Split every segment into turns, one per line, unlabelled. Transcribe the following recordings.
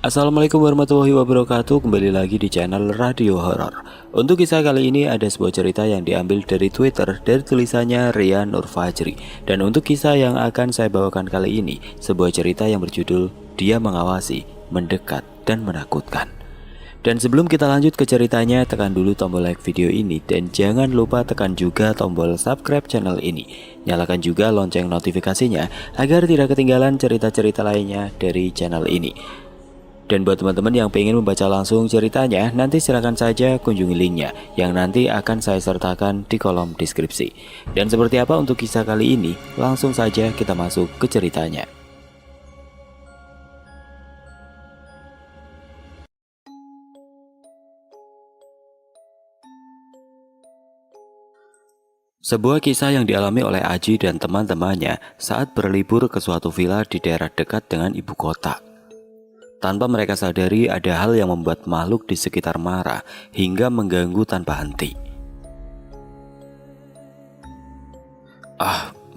Assalamualaikum warahmatullahi wabarakatuh. Kembali lagi di channel Radio Horor. Untuk kisah kali ini ada sebuah cerita yang diambil dari Twitter dari tulisannya Rian Nur Fajri. Dan untuk kisah yang akan saya bawakan kali ini, sebuah cerita yang berjudul Dia Mengawasi, Mendekat, dan Menakutkan. Dan sebelum kita lanjut ke ceritanya, tekan dulu tombol like video ini dan jangan lupa tekan juga tombol subscribe channel ini. Nyalakan juga lonceng notifikasinya agar tidak ketinggalan cerita-cerita lainnya dari channel ini. Dan buat teman-teman yang pengen membaca langsung ceritanya, nanti silakan saja kunjungi linknya yang nanti akan saya sertakan di kolom deskripsi. Dan seperti apa untuk kisah kali ini, langsung saja kita masuk ke ceritanya. Sebuah kisah yang dialami oleh Aji dan teman-temannya saat berlibur ke suatu villa di daerah dekat dengan ibu kota. Tanpa mereka sadari, ada hal yang membuat makhluk di sekitar marah hingga mengganggu tanpa henti.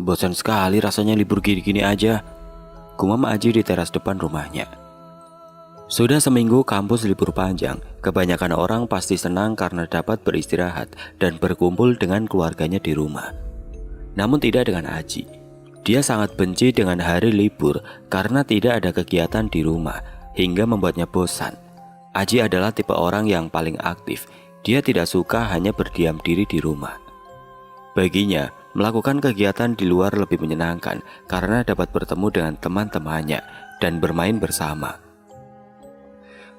Bosan sekali rasanya libur gini-gini aja, gumam Aji di teras depan rumahnya. Sudah seminggu kampus libur panjang, kebanyakan orang pasti senang karena dapat beristirahat dan berkumpul dengan keluarganya di rumah. Namun tidak dengan Aji. Dia sangat benci dengan hari libur karena tidak ada kegiatan di rumah, hingga membuatnya bosan. Aji adalah tipe orang yang paling aktif. Dia tidak suka hanya berdiam diri di rumah. Baginya, melakukan kegiatan di luar lebih menyenangkan karena dapat bertemu dengan teman-temannya dan bermain bersama.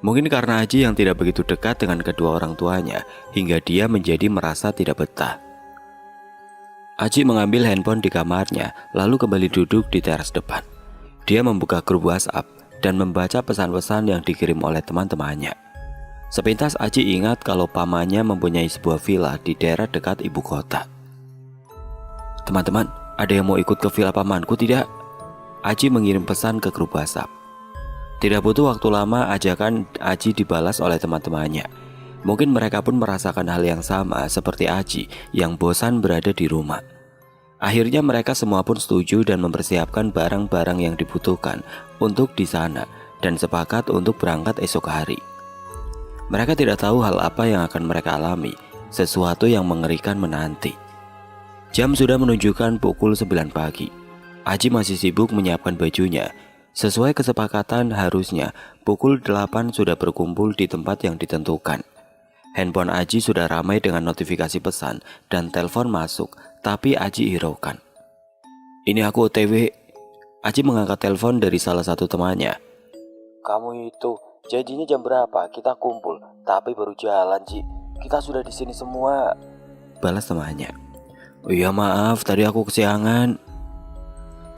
Mungkin karena Aji yang tidak begitu dekat dengan kedua orang tuanya, hingga dia menjadi merasa tidak betah. Aji mengambil handphone di kamarnya, lalu kembali duduk di teras depan. Dia membuka grup WhatsApp dan membaca pesan-pesan yang dikirim oleh teman-temannya. Sepintas Aji ingat kalau pamannya mempunyai sebuah villa di daerah dekat ibu kota. "Teman-teman, ada yang mau ikut ke villa pamanku tidak?" Aji mengirim pesan ke grup WhatsApp. Tidak butuh waktu lama, ajakan Aji dibalas oleh teman-temannya. Mungkin mereka pun merasakan hal yang sama seperti Aji yang bosan berada di rumah. Akhirnya mereka semua pun setuju dan mempersiapkan barang-barang yang dibutuhkan untuk di sana dan sepakat untuk berangkat esok hari. Mereka tidak tahu hal apa yang akan mereka alami, sesuatu yang mengerikan menanti. Jam sudah menunjukkan pukul 9 pagi. Aji masih sibuk menyiapkan bajunya. Sesuai kesepakatan harusnya pukul 8 sudah berkumpul di tempat yang ditentukan. Handphone Aji sudah ramai dengan notifikasi pesan dan telepon masuk, tapi Aji hiraukan. "Ini aku OTW." Aji mengangkat telepon dari salah satu temannya. "Kamu itu janjinya jam berapa kita kumpul? Tapi baru jalan, Ji. Kita sudah di sini semua," balas temannya. "Oh iya, maaf, tadi aku kesiangan."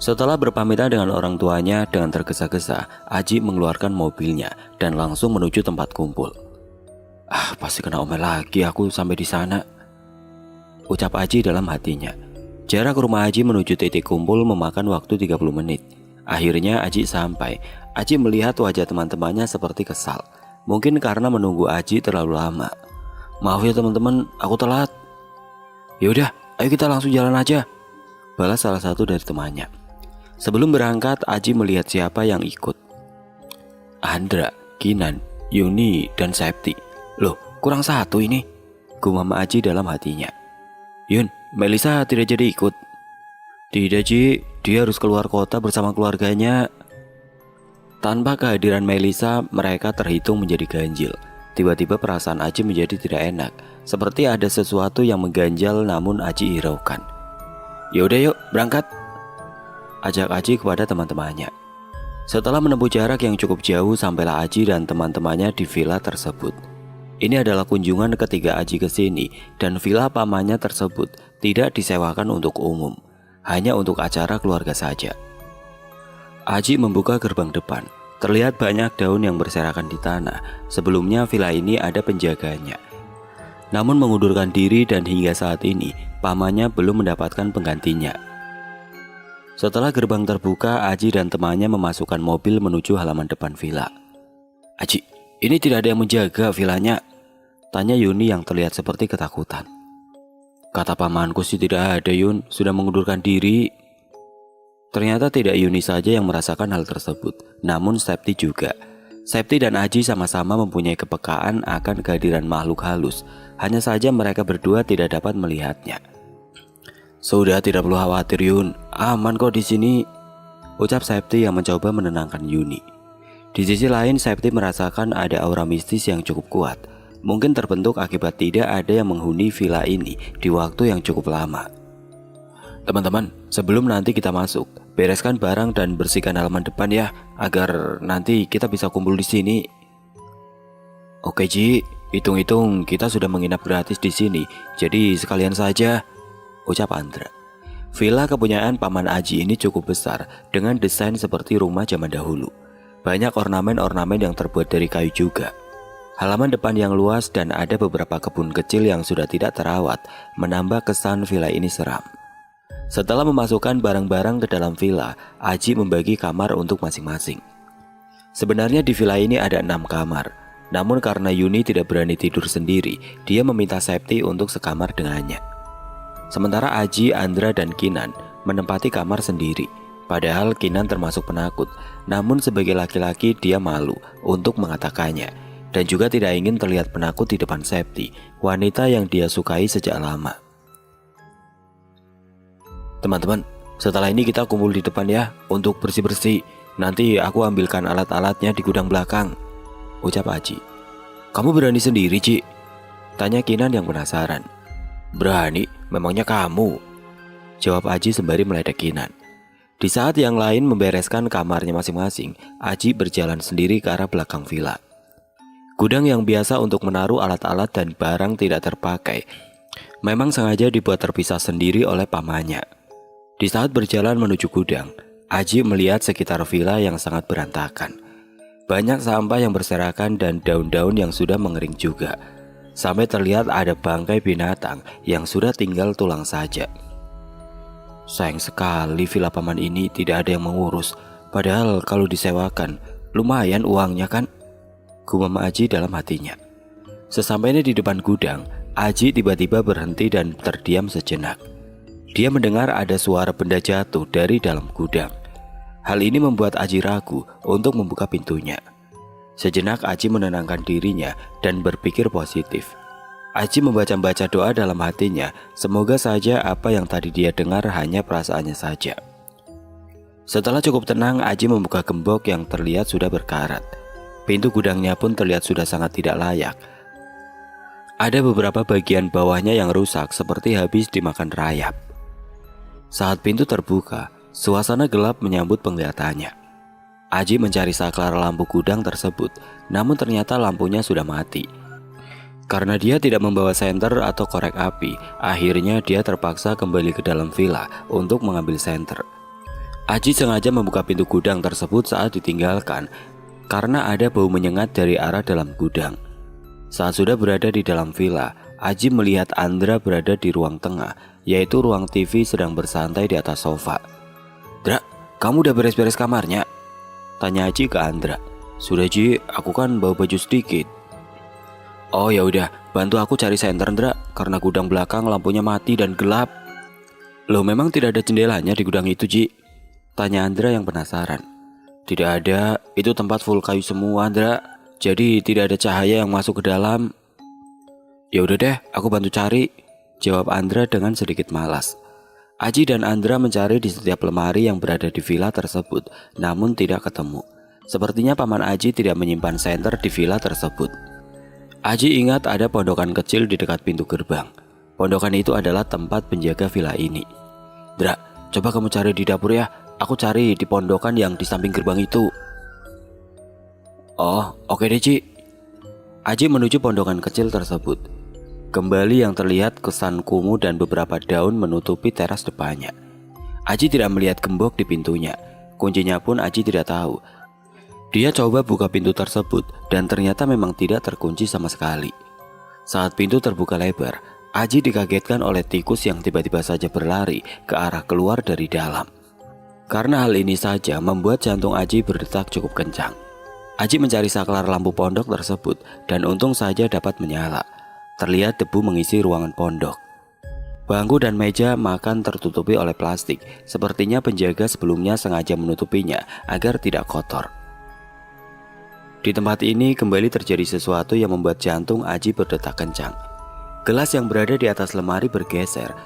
Setelah berpamitan dengan orang tuanya dengan tergesa-gesa, Aji mengeluarkan mobilnya dan langsung menuju tempat kumpul. Pasti kena omel lagi aku sampai di sana," ucap Aji dalam hatinya. Jarak rumah Aji menuju titik kumpul memakan waktu 30 menit. Akhirnya Aji sampai. Aji melihat wajah teman-temannya seperti kesal. Mungkin karena menunggu Aji terlalu lama. "Maaf ya teman-teman, aku telat." "Yaudah, ayo kita langsung jalan aja," balas salah satu dari temannya. Sebelum berangkat, Aji melihat siapa yang ikut. Andra, Kinan, Yuni, dan Septi. "Loh, kurang satu ini," gumam Aji dalam hatinya. "Yun, Melisa tidak jadi ikut." "Tidak, Ji, dia harus keluar kota bersama keluarganya." Tanpa kehadiran Melisa, mereka terhitung menjadi ganjil. Tiba-tiba perasaan Aji menjadi tidak enak, seperti ada sesuatu yang mengganjal, namun Aji hiraukan. "Yaudah yuk, berangkat," ajak Aji kepada teman-temannya. Setelah menempuh jarak yang cukup jauh, sampailah Aji dan teman-temannya di villa tersebut. Ini adalah kunjungan ketiga Aji ke sini, dan villa pamannya tersebut tidak disewakan untuk umum, hanya untuk acara keluarga saja. Aji membuka gerbang depan. Terlihat banyak daun yang berserakan di tanah. Sebelumnya villa ini ada penjaganya, namun mengundurkan diri dan hingga saat ini pamannya belum mendapatkan penggantinya. Setelah gerbang terbuka, Aji dan temannya memasukkan mobil menuju halaman depan villa. "Aji, ini tidak ada yang menjaga villanya?" tanya Yuni yang terlihat seperti ketakutan. "Kata pamanku sih tidak ada, Yun, sudah mengundurkan diri." Ternyata tidak Yuni saja yang merasakan hal tersebut, namun Septi juga. Septi dan Aji sama-sama mempunyai kepekaan akan kehadiran makhluk halus. Hanya saja mereka berdua tidak dapat melihatnya. "Sudah, tidak perlu khawatir Yun, aman kok di sini," ucap Septi yang mencoba menenangkan Yuni. Di sisi lain, Septi merasakan ada aura mistis yang cukup kuat. Mungkin terbentuk akibat tidak ada yang menghuni villa ini di waktu yang cukup lama. "Teman-teman, sebelum nanti kita masuk, bereskan barang dan bersihkan halaman depan ya, agar nanti kita bisa kumpul di sini." "Oke Ji, hitung-hitung kita sudah menginap gratis di sini, jadi sekalian saja," ucap Andra. Villa kepunyaan Paman Aji ini cukup besar dengan desain seperti rumah zaman dahulu. Banyak ornamen-ornamen yang terbuat dari kayu juga. Halaman depan yang luas dan ada beberapa kebun kecil yang sudah tidak terawat menambah kesan villa ini seram. Setelah memasukkan barang-barang ke dalam villa, Aji membagi kamar untuk masing-masing. Sebenarnya di villa ini ada 6 kamar. Namun karena Yuni tidak berani tidur sendiri, dia meminta Septi untuk sekamar dengannya. Sementara Aji, Andra, dan Kinan menempati kamar sendiri. Padahal Kinan termasuk penakut, namun sebagai laki-laki dia malu untuk mengatakannya. Dan juga tidak ingin terlihat penakut di depan Septi, wanita yang dia sukai sejak lama. "Teman-teman, setelah ini kita kumpul di depan ya untuk bersih-bersih. Nanti aku ambilkan alat-alatnya di gudang belakang," ucap Aji. "Kamu berani sendiri, Ci?" tanya Kinan yang penasaran. "Berani? Memangnya kamu?" jawab Aji sembari meledek Kinan. Di saat yang lain membereskan kamarnya masing-masing, Aji berjalan sendiri ke arah belakang villa. Gudang yang biasa untuk menaruh alat-alat dan barang tidak terpakai memang sengaja dibuat terpisah sendiri oleh pamannya. Di saat berjalan menuju gudang, Aji melihat sekitar villa yang sangat berantakan. Banyak sampah yang berserakan dan daun-daun yang sudah mengering juga. Sampai terlihat ada bangkai binatang yang sudah tinggal tulang saja. "Sayang sekali villa paman ini tidak ada yang mengurus. Padahal kalau disewakan, lumayan uangnya kan?" gumam Aji dalam hatinya. Sesampainya di depan gudang, Aji tiba-tiba berhenti dan terdiam sejenak. Dia mendengar ada suara benda jatuh dari dalam gudang. Hal ini membuat Aji ragu untuk membuka pintunya. Sejenak Aji menenangkan dirinya dan berpikir positif. Aji membaca-baca doa dalam hatinya, semoga saja apa yang tadi dia dengar hanya perasaannya saja. Setelah cukup tenang, Aji membuka gembok yang terlihat sudah berkarat. Pintu gudangnya pun terlihat sudah sangat tidak layak. Ada beberapa bagian bawahnya yang rusak seperti habis dimakan rayap. Saat pintu terbuka, suasana gelap menyambut penglihatannya. Aji mencari saklar lampu gudang tersebut, namun ternyata lampunya sudah mati. Karena dia tidak membawa senter atau korek api, akhirnya dia terpaksa kembali ke dalam villa untuk mengambil senter. Aji sengaja membuka pintu gudang tersebut saat ditinggalkan, karena ada bau menyengat dari arah dalam gudang. Saat sudah berada di dalam villa, Aji melihat Andra berada di ruang tengah, yaitu ruang TV sedang bersantai di atas sofa. "Dra, kamu udah beres-beres kamarnya?" tanya Aji ke Andra. "Sudah Ji, aku kan bawa baju sedikit." "Oh ya udah, bantu aku cari senter Andra, karena gudang belakang lampunya mati dan gelap." "Loh, memang tidak ada jendelanya di gudang itu Ji?" tanya Andra yang penasaran. "Tidak ada, itu tempat full kayu semua Andra, jadi tidak ada cahaya yang masuk ke dalam." "Ya udah deh, aku bantu cari," jawab Andra dengan sedikit malas. Aji dan Andra mencari di setiap lemari yang berada di villa tersebut, namun tidak ketemu. Sepertinya paman Aji tidak menyimpan senter di villa tersebut. Aji ingat ada pondokan kecil di dekat pintu gerbang. Pondokan itu adalah tempat penjaga villa ini. "Dra, coba kamu cari di dapur ya, aku cari di pondokan yang di samping gerbang itu." "Oh, oke deh Ci." Aji menuju pondokan kecil tersebut. Kembali yang terlihat kesan kumuh dan beberapa daun menutupi teras depannya. Aji tidak melihat gembok di pintunya. Kuncinya pun Aji tidak tahu. Dia coba buka pintu tersebut dan ternyata memang tidak terkunci sama sekali. Saat pintu terbuka lebar, Aji dikagetkan oleh tikus yang tiba-tiba saja berlari ke arah keluar dari dalam. Karena hal ini saja membuat jantung Aji berdetak cukup kencang. Aji mencari saklar lampu pondok tersebut dan untung saja dapat menyala. Terlihat debu mengisi ruangan pondok. Bangku dan meja makan tertutupi oleh plastik. Sepertinya penjaga sebelumnya sengaja menutupinya agar tidak kotor. Di tempat ini kembali terjadi sesuatu yang membuat jantung Aji berdetak kencang. Gelas yang berada di atas lemari bergeser.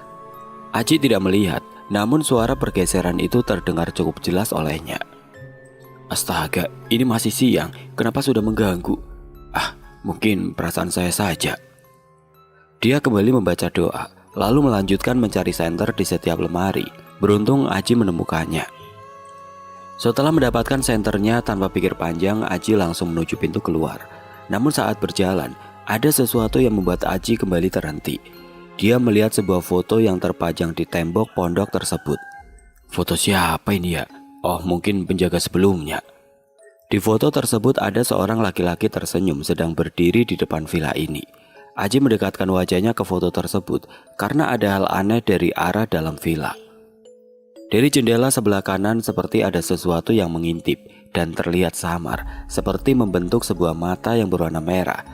Aji tidak melihat, namun suara pergeseran itu terdengar cukup jelas olehnya. Astaga, ini masih siang, kenapa sudah mengganggu? Mungkin perasaan saya saja. Dia kembali membaca doa, lalu melanjutkan mencari senter di setiap lemari. Beruntung Aji menemukannya. Setelah mendapatkan senternya, tanpa pikir panjang, Aji langsung menuju pintu keluar. Namun saat berjalan, ada sesuatu yang membuat Aji kembali terhenti. Dia melihat sebuah foto yang terpajang di tembok pondok tersebut. Foto siapa ini ya? Oh, mungkin penjaga sebelumnya. Di foto tersebut ada seorang laki-laki tersenyum sedang berdiri di depan villa ini. Aji mendekatkan wajahnya ke foto tersebut karena ada hal aneh dari arah dalam villa. Dari jendela sebelah kanan seperti ada sesuatu yang mengintip dan terlihat samar, seperti membentuk sebuah mata yang berwarna merah.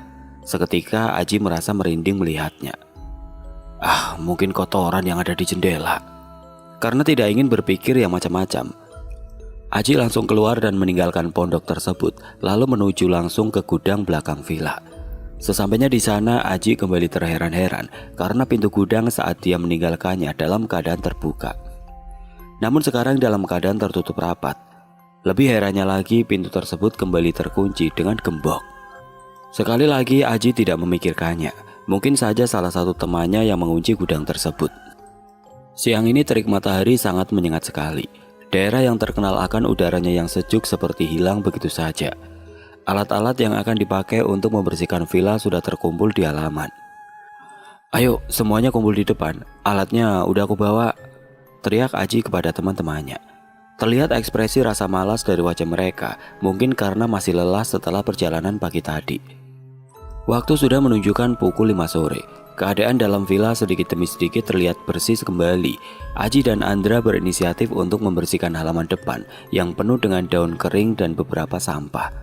Seketika Aji merasa merinding melihatnya. Mungkin kotoran yang ada di jendela. Karena tidak ingin berpikir yang macam-macam, Aji langsung keluar dan meninggalkan pondok tersebut, lalu menuju langsung ke gudang belakang villa. Sesampainya di sana, Aji kembali terheran-heran karena pintu gudang saat dia meninggalkannya dalam keadaan terbuka. Namun sekarang dalam keadaan tertutup rapat. Lebih herannya lagi, pintu tersebut kembali terkunci dengan gembok. Sekali lagi Aji tidak memikirkannya. Mungkin saja salah satu temannya yang mengunci gudang tersebut. Siang ini terik matahari sangat menyengat sekali. Daerah yang terkenal akan udaranya yang sejuk seperti hilang begitu saja. Alat-alat yang akan dipakai untuk membersihkan villa sudah terkumpul di halaman. Ayo, semuanya kumpul di depan. Alatnya udah aku bawa, teriak Aji kepada teman-temannya. Terlihat ekspresi rasa malas dari wajah mereka, mungkin karena masih lelah setelah perjalanan pagi tadi. Waktu sudah menunjukkan pukul 5 sore. Keadaan dalam villa sedikit demi sedikit terlihat bersih kembali. Aji dan Andra berinisiatif untuk membersihkan halaman depan yang penuh dengan daun kering dan beberapa sampah.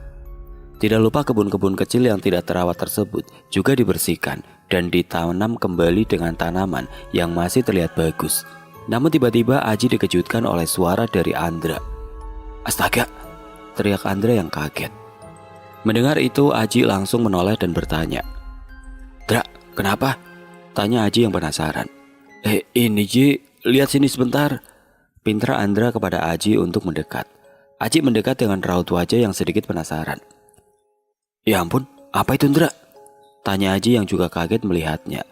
Tidak lupa kebun-kebun kecil yang tidak terawat tersebut juga dibersihkan dan ditanam kembali dengan tanaman yang masih terlihat bagus. Namun tiba-tiba Aji dikejutkan oleh suara dari Andra. Astaga, teriak Andra yang kaget. Mendengar itu Aji langsung menoleh dan bertanya. Dra, kenapa? Tanya Aji yang penasaran. Ini Ji, lihat sini sebentar. Pinta Andra kepada Aji untuk mendekat. Aji mendekat dengan raut wajah yang sedikit penasaran. Ya ampun, apa itu Andra? Tanya Aji yang juga kaget melihatnya.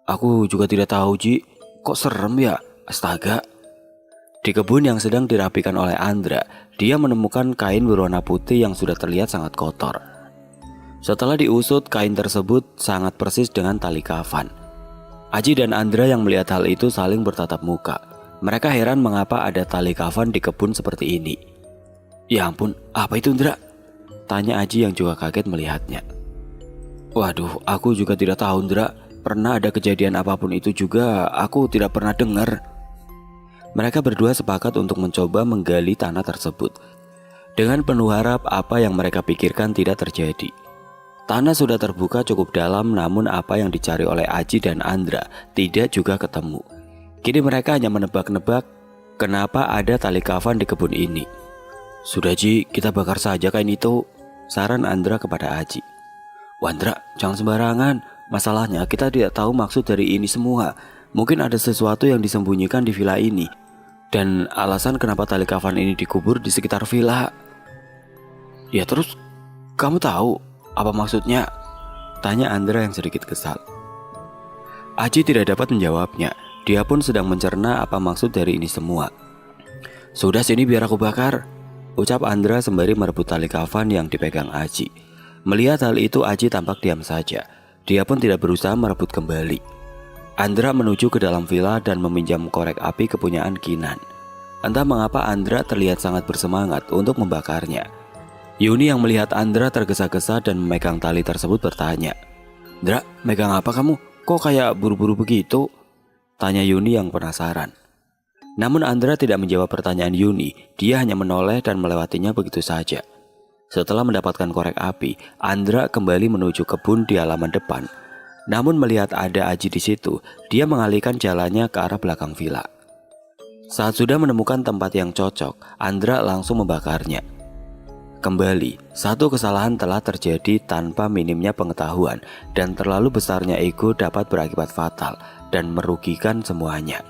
Aku juga tidak tahu Ji, kok serem ya? Astaga. Di kebun yang sedang dirapikan oleh Andra, dia menemukan kain berwarna putih yang sudah terlihat sangat kotor. Setelah diusut, kain tersebut sangat persis dengan tali kafan. Aji dan Andra yang melihat hal itu saling bertatap muka. Mereka heran mengapa ada tali kafan di kebun seperti ini. Ya ampun, apa itu Andra? Tanya Aji yang juga kaget melihatnya. Waduh, aku juga tidak tahu Andra. Pernah ada kejadian apapun itu juga aku tidak pernah dengar. Mereka berdua sepakat untuk mencoba menggali tanah tersebut. Dengan penuh harap apa yang mereka pikirkan tidak terjadi. Tanah sudah terbuka cukup dalam, namun apa yang dicari oleh Aji dan Andra tidak juga ketemu. Kini mereka hanya menebak-nebak kenapa ada tali kafan di kebun ini. Sudah Ji, kita bakar saja kain itu, saran Andra kepada Aji. Wandra, jangan sembarangan. Masalahnya kita tidak tahu maksud dari ini semua. Mungkin ada sesuatu yang disembunyikan di villa ini. Dan alasan kenapa tali kafan ini dikubur di sekitar villa. Ya terus, kamu tahu apa maksudnya? Tanya Andra yang sedikit kesal. Aji tidak dapat menjawabnya. Dia pun sedang mencerna apa maksud dari ini semua. Sudah sini biar aku bakar, ucap Andra sembari merebut tali kafan yang dipegang Aji. Melihat hal itu Aji tampak diam saja. Dia pun tidak berusaha merebut kembali. Andra menuju ke dalam villa dan meminjam korek api kepunyaan Kinan. Entah mengapa Andra terlihat sangat bersemangat untuk membakarnya. Yuni yang melihat Andra tergesa-gesa dan memegang tali tersebut bertanya. Dra, megang apa kamu? Kok kayak buru-buru begitu? Tanya Yuni yang penasaran. Namun Andra tidak menjawab pertanyaan Yuni. Dia hanya menoleh dan melewatinya begitu saja. Setelah mendapatkan korek api, Andra kembali menuju kebun di halaman depan. Namun melihat ada Aji di situ, dia mengalihkan jalannya ke arah belakang villa. Saat sudah menemukan tempat yang cocok, Andra langsung membakarnya. Kembali, satu kesalahan telah terjadi tanpa minimnya pengetahuan dan terlalu besarnya ego dapat berakibat fatal dan merugikan semuanya.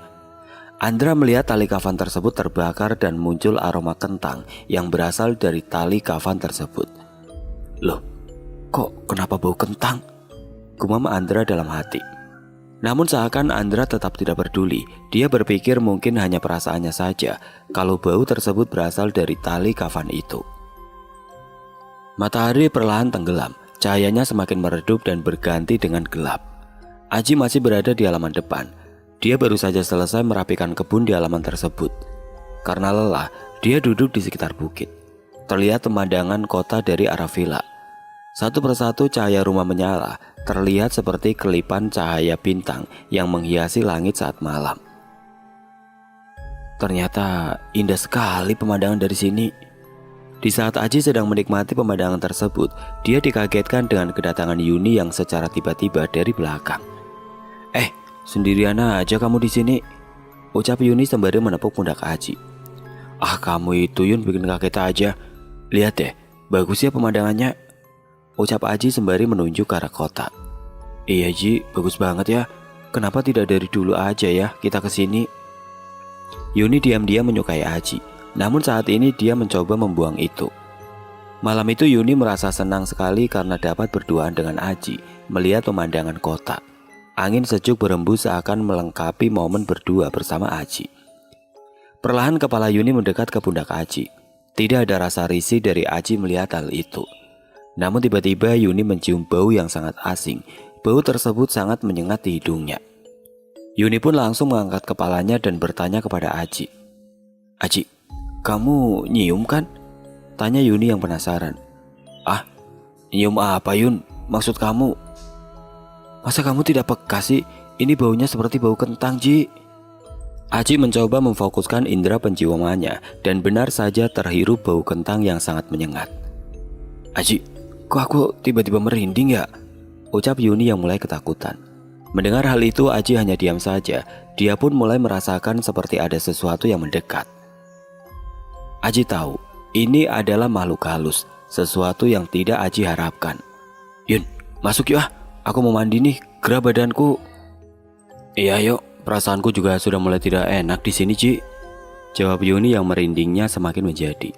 Andra melihat tali kafan tersebut terbakar dan muncul aroma kentang yang berasal dari tali kafan tersebut. Loh, kok kenapa bau kentang? Gumam Andra dalam hati. Namun seakan Andra tetap tidak peduli. Dia berpikir mungkin hanya perasaannya saja kalau bau tersebut berasal dari tali kafan itu. Matahari perlahan tenggelam. Cahayanya semakin meredup dan berganti dengan gelap. Aji masih berada di halaman depan. Dia baru saja selesai merapikan kebun di halaman tersebut. Karena lelah, dia duduk di sekitar bukit. Terlihat pemandangan kota dari arah villa. Satu persatu cahaya rumah menyala, terlihat seperti kelipan cahaya bintang yang menghiasi langit saat malam. Ternyata indah sekali pemandangan dari sini. Di saat Aji sedang menikmati pemandangan tersebut, dia dikagetkan dengan kedatangan Yuni yang secara tiba-tiba dari belakang. Sendirian aja kamu di sini, ucap Yuni sembari menepuk pundak Aji. Kamu itu Yun bikin kaget aja. Lihat deh, bagus ya pemandangannya, ucap Aji sembari menunjuk ke arah kota. Iya Ji, bagus banget ya. Kenapa tidak dari dulu aja ya kita kesini? Yuni diam-diam menyukai Aji, namun saat ini dia mencoba membuang itu. Malam itu Yuni merasa senang sekali karena dapat berduaan dengan Aji, melihat pemandangan kota. Angin sejuk berembus seakan melengkapi momen berdua bersama Aji. Perlahan kepala Yuni mendekat ke pundak Aji. Tidak ada rasa risih dari Aji melihat hal itu. Namun tiba-tiba Yuni mencium bau yang sangat asing. Bau tersebut sangat menyengat di hidungnya. Yuni pun langsung mengangkat kepalanya dan bertanya kepada Aji. Aji, kamu nyium kan? Tanya Yuni yang penasaran. Nyium apa Yun? Maksud kamu? Masa kamu tidak peka sih? Ini baunya seperti bau kentang, Ji. Aji mencoba memfokuskan indera penciumannya dan benar saja terhirup bau kentang yang sangat menyengat. Aji, kok aku tiba-tiba merinding ya? Ucap Yuni yang mulai ketakutan. Mendengar hal itu Aji hanya diam saja. Dia pun mulai merasakan seperti ada sesuatu yang mendekat. Aji tahu, ini adalah makhluk halus, sesuatu yang tidak Aji harapkan. Yun, masuk yuk aku mau mandi nih, gerah badanku. Iya yuk, perasaanku juga sudah mulai tidak enak di sini Ci. Jawab Yuni yang merindingnya semakin menjadi.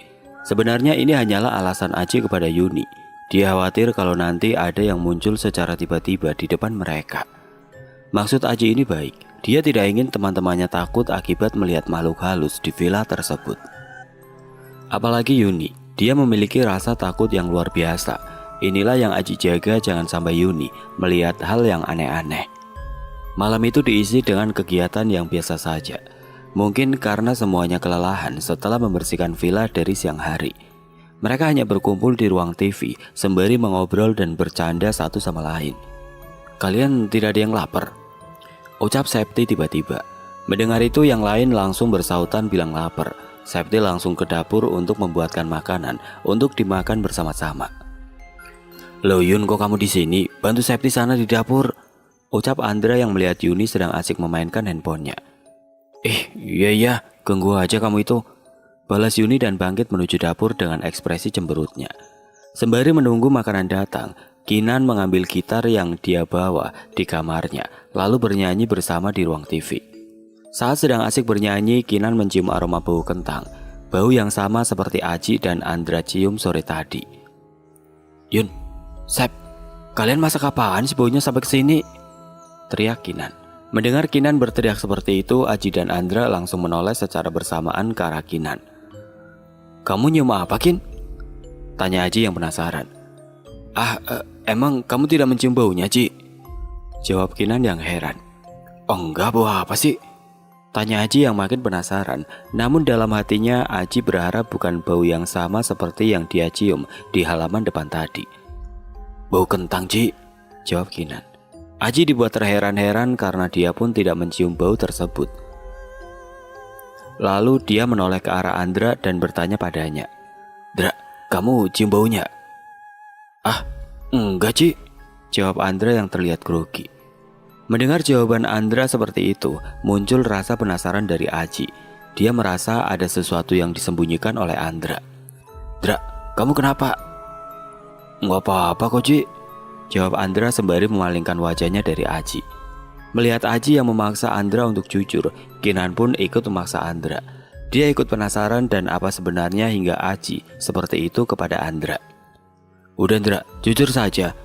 Sebenarnya ini hanyalah alasan Aji kepada Yuni. Dia khawatir kalau nanti ada yang muncul secara tiba-tiba di depan mereka. Maksud Aji ini baik. Dia tidak ingin teman-temannya takut akibat melihat makhluk halus di villa tersebut. Apalagi Yuni, dia memiliki rasa takut yang luar biasa. Inilah yang Aji jaga jangan sampai Yuni melihat hal yang aneh-aneh. Malam itu diisi dengan kegiatan yang biasa saja. Mungkin karena semuanya kelelahan setelah membersihkan villa dari siang hari. Mereka hanya berkumpul di ruang TV sembari mengobrol dan bercanda satu sama lain. Kalian tidak ada yang lapar? Ucap Septi tiba-tiba. Mendengar itu yang lain langsung bersautan bilang lapar. Septi langsung ke dapur untuk membuatkan makanan untuk dimakan bersama-sama. Loh Yun, kok kamu di sini? Bantu Septi sana di dapur, ucap Andra yang melihat Yuni sedang asik memainkan handphonenya. Iya, ganggu aja kamu itu, balas Yuni dan bangkit menuju dapur dengan ekspresi cemberutnya. Sembari menunggu makanan datang, Kinan mengambil gitar yang dia bawa di kamarnya, lalu bernyanyi bersama di ruang TV. Saat sedang asik bernyanyi, Kinan mencium aroma bau kentang, bau yang sama seperti Aji dan Andra cium sore tadi. Yun, Sep, kalian masak apaan sih baunya sampai kesini? Teriak Kinan. Mendengar Kinan berteriak seperti itu, Aji dan Andra langsung menoleh secara bersamaan ke arah Kinan. Kamu nyium apa Kin? Tanya Aji yang penasaran. Emang kamu tidak mencium baunya Ci? Jawab Kinan yang heran. Enggak, bau apa sih? Tanya Aji yang makin penasaran. Namun dalam hatinya Aji berharap bukan bau yang sama seperti yang dia cium di halaman depan tadi. Bau kentang Ci, jawab Kinan. Aji dibuat terheran-heran karena dia pun tidak mencium bau tersebut. Lalu dia menoleh ke arah Andra dan bertanya padanya. Dra, kamu cium baunya? Enggak Ci, jawab Andra yang terlihat grogi. Mendengar jawaban Andra seperti itu, muncul rasa penasaran dari Aji. Dia merasa ada sesuatu yang disembunyikan oleh Andra. Dra, kamu kenapa? Nggak apa-apa kok, Ji, jawab Andra sembari memalingkan wajahnya dari Aji. Melihat Aji yang memaksa Andra untuk jujur, Kinan pun ikut memaksa Andra. Dia ikut penasaran dan apa sebenarnya hingga Aji seperti itu kepada Andra. Udah Andra, jujur saja.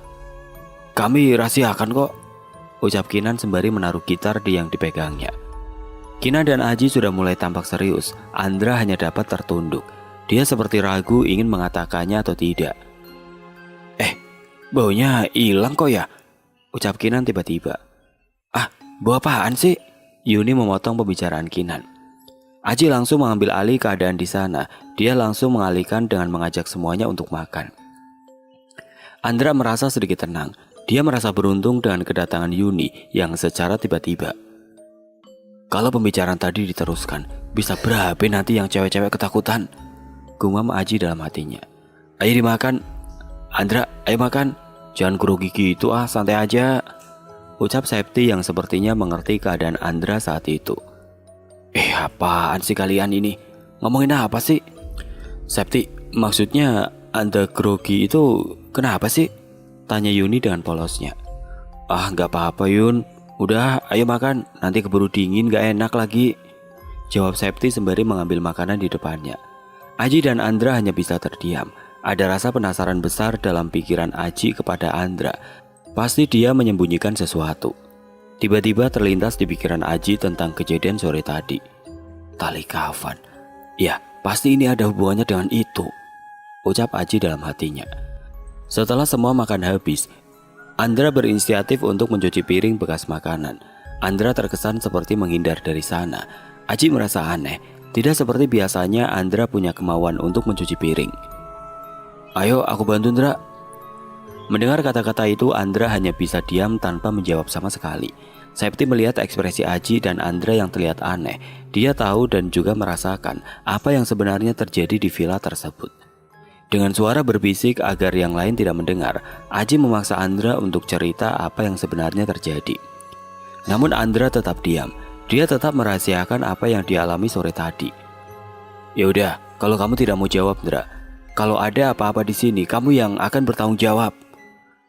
Kami rahasiakan kok, ucap Kinan sembari menaruh gitar yang dipegangnya. Kinan dan Aji sudah mulai tampak serius. Andra hanya dapat tertunduk. Dia seperti ragu ingin mengatakannya atau tidak. Baunya hilang kok ya, ucap Kinan tiba-tiba. Ah, bau apaan sih? Yuni memotong pembicaraan Kinan. Aji langsung mengambil alih keadaan di sana. Dia langsung mengalihkan dengan mengajak semuanya untuk makan. Andra merasa sedikit tenang. Dia merasa beruntung dengan kedatangan Yuni yang secara tiba-tiba. Kalau pembicaraan tadi diteruskan, bisa berapa nanti yang cewek-cewek ketakutan? Gumam Aji dalam hatinya. Ayo dimakan. Andra, ayo makan. Jangan grogi gitu santai aja, ucap Septi yang sepertinya mengerti keadaan Andra saat itu. Apaan sih kalian ini? Ngomongin apa sih? Septi, maksudnya Anda grogi itu kenapa sih? Tanya Yuni dengan polosnya. Gak apa-apa Yun. Udah, ayo makan. Nanti keburu dingin gak enak lagi, jawab Septi sembari mengambil makanan di depannya. Aji dan Andra hanya bisa terdiam. Ada rasa penasaran besar dalam pikiran Aji kepada Andra. Pasti dia menyembunyikan sesuatu. Tiba-tiba terlintas di pikiran Aji tentang kejadian sore tadi. Tali kafan. Ya, pasti ini ada hubungannya dengan itu, ucap Aji dalam hatinya. Setelah semua makan habis, Andra berinisiatif untuk mencuci piring bekas makanan. Andra terkesan seperti menghindar dari sana. Aji merasa aneh. Tidak seperti biasanya Andra punya kemauan untuk mencuci piring. Ayo aku bantu Andra. Mendengar kata-kata itu, Andra hanya bisa diam tanpa menjawab sama sekali. Septi melihat ekspresi Aji dan Andra yang terlihat aneh. Dia tahu dan juga merasakan apa yang sebenarnya terjadi di villa tersebut. Dengan suara berbisik agar yang lain tidak mendengar, Aji memaksa Andra untuk cerita apa yang sebenarnya terjadi. Namun Andra tetap diam. Dia tetap merahasiakan apa yang dialami sore tadi. Ya udah, kalau kamu tidak mau jawab, Andra, kalau ada apa-apa di sini, kamu yang akan bertanggung jawab,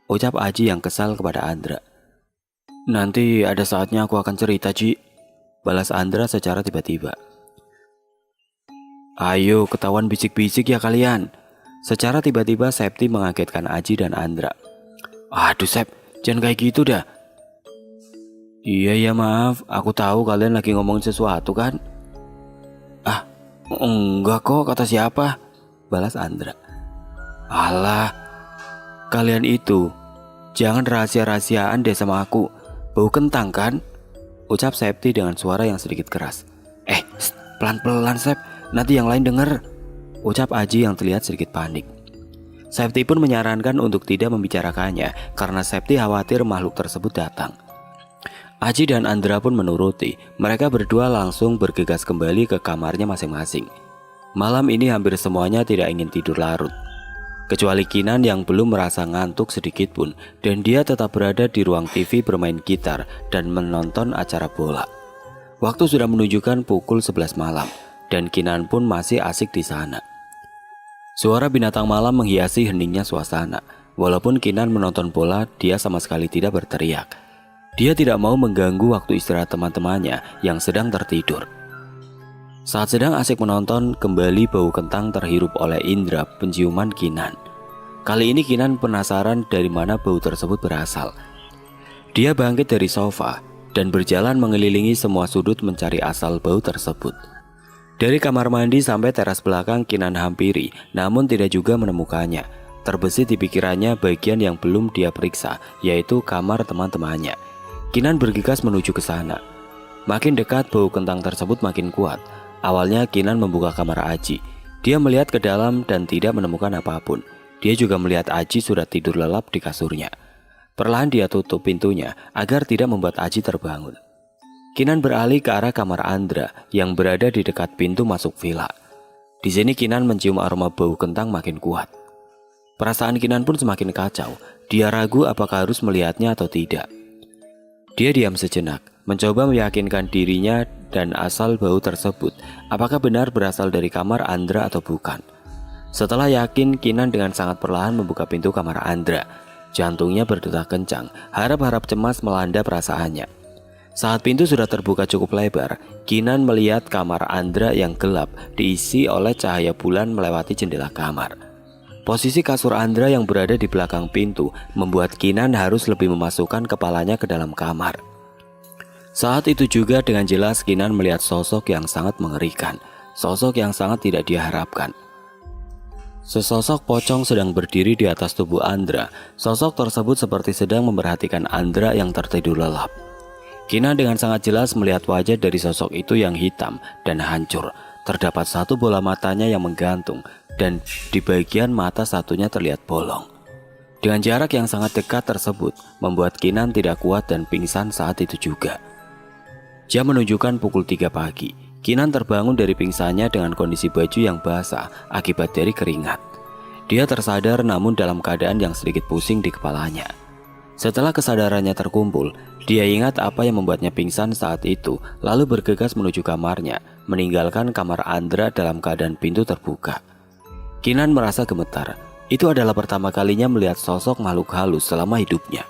ucap Aji yang kesal kepada Andra. Nanti ada saatnya aku akan cerita, Ji, balas Andra secara tiba-tiba. Ayo, ketahuan bisik-bisik ya kalian. Secara tiba-tiba Septi mengagetkan Aji dan Andra. Aduh Sep, jangan kayak gitu dah. Iya maaf, aku tahu kalian lagi ngomongin sesuatu kan. Enggak kok, kata siapa, balas Andra. Alah, kalian itu jangan rahasia-rahasiaan deh sama aku. Bau kentang kan? Ucap Septi dengan suara yang sedikit keras. Pelan-pelan Sep, nanti yang lain denger, ucap Aji yang terlihat sedikit panik. Septi pun menyarankan untuk tidak membicarakannya karena Septi khawatir makhluk tersebut datang. Aji dan Andra pun menuruti. Mereka berdua langsung bergegas kembali ke kamarnya masing-masing. Malam ini hampir semuanya tidak ingin tidur larut, kecuali Kinan yang belum merasa ngantuk sedikit pun, dan dia tetap berada di ruang TV bermain gitar dan menonton acara bola. Waktu sudah menunjukkan pukul 11 malam, dan Kinan pun masih asik di sana. Suara binatang malam menghiasi heningnya suasana. Walaupun Kinan menonton bola, dia sama sekali tidak berteriak. Dia tidak mau mengganggu waktu istirahat teman-temannya yang sedang tertidur. Saat sedang asik menonton, kembali bau kentang terhirup oleh indera penciuman Kinan. Kali ini Kinan penasaran dari mana bau tersebut berasal. Dia bangkit dari sofa dan berjalan mengelilingi semua sudut mencari asal bau tersebut. Dari kamar mandi sampai teras belakang Kinan hampiri, namun tidak juga menemukannya. Terbesit di pikirannya bagian yang belum dia periksa, yaitu kamar teman-temannya. Kinan bergegas menuju ke sana. Makin dekat, bau kentang tersebut makin kuat. Awalnya Kinan membuka kamar Aji. Dia melihat ke dalam dan tidak menemukan apapun. Dia juga melihat Aji sudah tidur lelap di kasurnya. Perlahan dia tutup pintunya agar tidak membuat Aji terbangun. Kinan beralih ke arah kamar Andra yang berada di dekat pintu masuk villa. Di sini Kinan mencium aroma bau kentang makin kuat. Perasaan Kinan pun semakin kacau. Dia ragu apakah harus melihatnya atau tidak. Dia diam sejenak, mencoba meyakinkan dirinya dan asal bau tersebut apakah benar berasal dari kamar Andra atau bukan. Setelah yakin, Kinan dengan sangat perlahan membuka pintu kamar Andra. Jantungnya berdetak kencang, harap-harap cemas melanda perasaannya. Saat pintu sudah terbuka cukup lebar, Kinan melihat kamar Andra yang gelap diisi oleh cahaya bulan melewati jendela kamar. Posisi kasur Andra yang berada di belakang pintu membuat Kinan harus lebih memasukkan kepalanya ke dalam kamar. Saat itu juga dengan jelas Kinan melihat sosok yang sangat mengerikan, sosok yang sangat tidak dia harapkan. Sesosok pocong sedang berdiri di atas tubuh Andra. Sosok tersebut seperti sedang memperhatikan Andra yang tertidur lelap. Kinan dengan sangat jelas melihat wajah dari sosok itu yang hitam dan hancur. Terdapat satu bola matanya yang menggantung dan di bagian mata satunya terlihat bolong. Dengan jarak yang sangat dekat tersebut membuat Kinan tidak kuat dan pingsan saat itu juga. Jam menunjukkan pukul 3 pagi. Kinan terbangun dari pingsannya dengan kondisi baju yang basah akibat dari keringat. Dia tersadar namun dalam keadaan yang sedikit pusing di kepalanya. Setelah kesadarannya terkumpul, dia ingat apa yang membuatnya pingsan saat itu, lalu bergegas menuju kamarnya, meninggalkan kamar Andra dalam keadaan pintu terbuka. Kinan merasa gemetar. Itu adalah pertama kalinya melihat sosok makhluk halus selama hidupnya.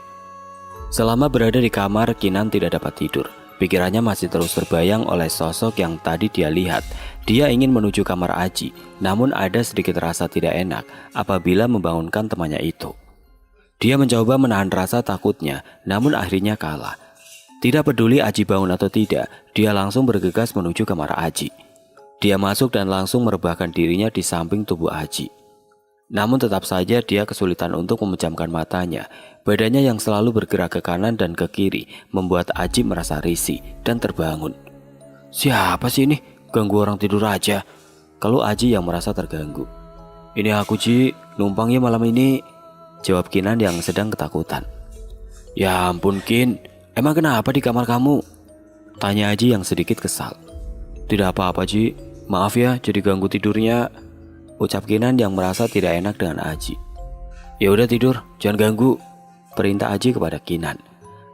Selama berada di kamar, Kinan tidak dapat tidur. Pikirannya masih terus terbayang oleh sosok yang tadi dia lihat. Dia ingin menuju kamar Aji, namun ada sedikit rasa tidak enak apabila membangunkan temannya itu. Dia mencoba menahan rasa takutnya, namun akhirnya kalah. Tidak peduli Aji bangun atau tidak, dia langsung bergegas menuju kamar Aji. Dia masuk dan langsung merebahkan dirinya di samping tubuh Aji. Namun tetap saja dia kesulitan untuk memejamkan matanya. Badannya yang selalu bergerak ke kanan dan ke kiri membuat Aji merasa risih dan terbangun. Siapa sih ini? Ganggu orang tidur aja. Kalau Aji yang merasa terganggu. Ini aku Ji, numpang ya malam ini, jawab Kinan yang sedang ketakutan. Ya ampun Kin, emang kenapa di kamar kamu? Tanya Aji yang sedikit kesal. Tidak apa-apa Ji, maaf ya jadi ganggu tidurnya, ucap Kinan yang merasa tidak enak dengan Aji. Ya udah tidur, jangan ganggu, perintah Aji kepada Kinan.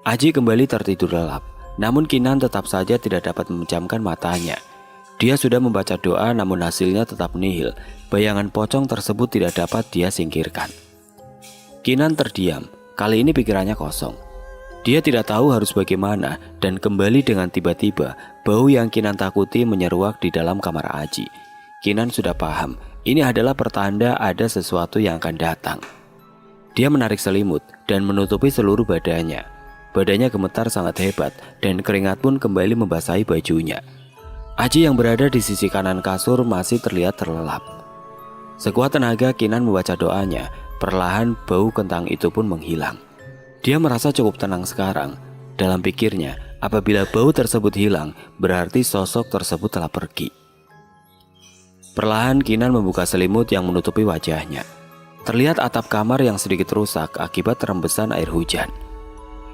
Aji kembali tertidur lelap, namun Kinan tetap saja tidak dapat memejamkan matanya. Dia sudah membaca doa namun hasilnya tetap nihil. Bayangan pocong tersebut tidak dapat dia singkirkan. Kinan terdiam, kali ini pikirannya kosong. Dia tidak tahu harus bagaimana dan kembali dengan tiba-tiba bau yang Kinan takuti menyeruak di dalam kamar Aji. Kinan sudah paham, ini adalah pertanda ada sesuatu yang akan datang. Dia menarik selimut dan menutupi seluruh badannya. Badannya gemetar sangat hebat dan keringat pun kembali membasahi bajunya. Aji yang berada di sisi kanan kasur masih terlihat terlelap. Sekuat tenaga Kinan membaca doanya. Perlahan bau kentang itu pun menghilang. Dia merasa cukup tenang sekarang. Dalam pikirnya, apabila bau tersebut hilang, berarti sosok tersebut telah pergi. Perlahan Kinan membuka selimut yang menutupi wajahnya. Terlihat atap kamar yang sedikit rusak akibat rembesan air hujan.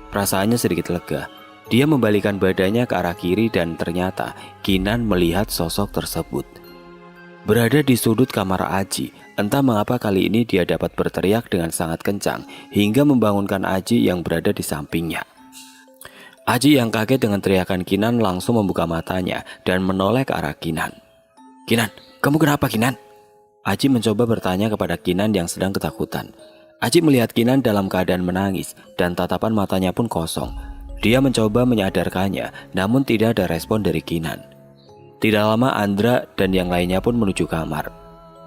Perasaannya sedikit lega. Dia membalikan badannya ke arah kiri dan ternyata Kinan melihat sosok tersebut. Berada di sudut kamar Aji, entah mengapa kali ini dia dapat berteriak dengan sangat kencang hingga membangunkan Aji yang berada di sampingnya. Aji yang kaget dengan teriakan Kinan langsung membuka matanya dan menoleh ke arah Kinan. Kinan, kamu kenapa Kinan? Aji mencoba bertanya kepada Kinan yang sedang ketakutan. Aji melihat Kinan dalam keadaan menangis dan tatapan matanya pun kosong. Dia mencoba menyadarkannya, namun tidak ada respon dari Kinan. Tidak lama Andra dan yang lainnya pun menuju kamar.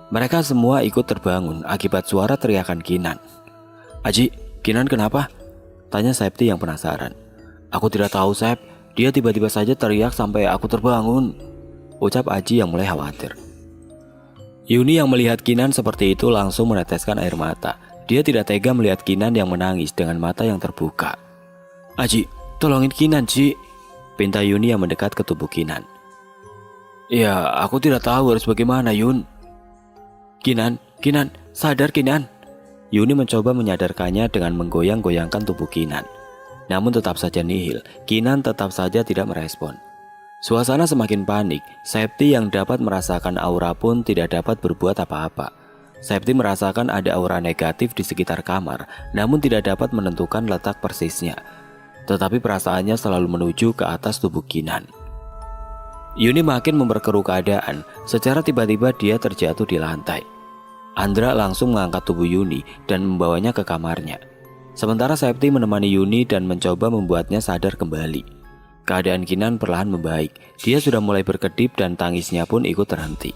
Mereka semua ikut terbangun akibat suara teriakan Kinan. Aji, Kinan kenapa? Tanya Septi yang penasaran. Aku tidak tahu Sep, dia tiba-tiba saja teriak sampai aku terbangun, ucap Aji yang mulai khawatir. Yuni yang melihat Kinan seperti itu langsung meneteskan air mata. Dia tidak tega melihat Kinan yang menangis dengan mata yang terbuka. Aji, tolongin Kinan Ji, pinta Yuni yang mendekat ke tubuh Kinan. Ya, aku tidak tahu harus bagaimana Yun. Kinan, sadar Kinan. Yuni mencoba menyadarkannya dengan menggoyang-goyangkan tubuh Kinan. Namun tetap saja nihil, Kinan tetap saja tidak merespon. Suasana semakin panik, Septi yang dapat merasakan aura pun tidak dapat berbuat apa-apa. Septi merasakan ada aura negatif di sekitar kamar, namun tidak dapat menentukan letak persisnya. Tetapi perasaannya selalu menuju ke atas tubuh Kinan. Yuni makin memperkeruh keadaan. Secara tiba-tiba dia terjatuh di lantai. Andra langsung mengangkat tubuh Yuni dan membawanya ke kamarnya. Sementara Septi menemani Yuni dan mencoba membuatnya sadar kembali. Keadaan Kinan perlahan membaik. Dia sudah mulai berkedip dan tangisnya pun ikut terhenti.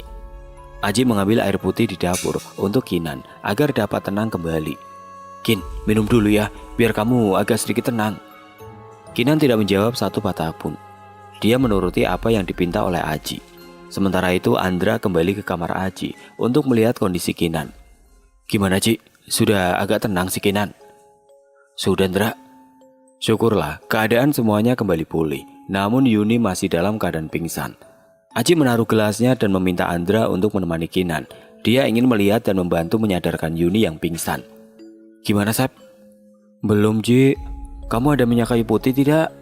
Aji mengambil air putih di dapur untuk Kinan agar dapat tenang kembali. "Kin, minum dulu ya, biar kamu agak sedikit tenang." Kinan tidak menjawab satu patah pun. Dia menuruti apa yang dipinta oleh Aji. Sementara itu Andra kembali ke kamar Aji untuk melihat kondisi Kinan. "Gimana Ci? Sudah agak tenang si Kinan?" "Sudah Andra." Syukurlah keadaan semuanya kembali pulih. Namun Yuni masih dalam keadaan pingsan. Aji menaruh gelasnya dan meminta Andra untuk menemani Kinan. Dia ingin melihat dan membantu menyadarkan Yuni yang pingsan. "Gimana Sep?" "Belum Ji. Kamu ada minyak kayu putih tidak?"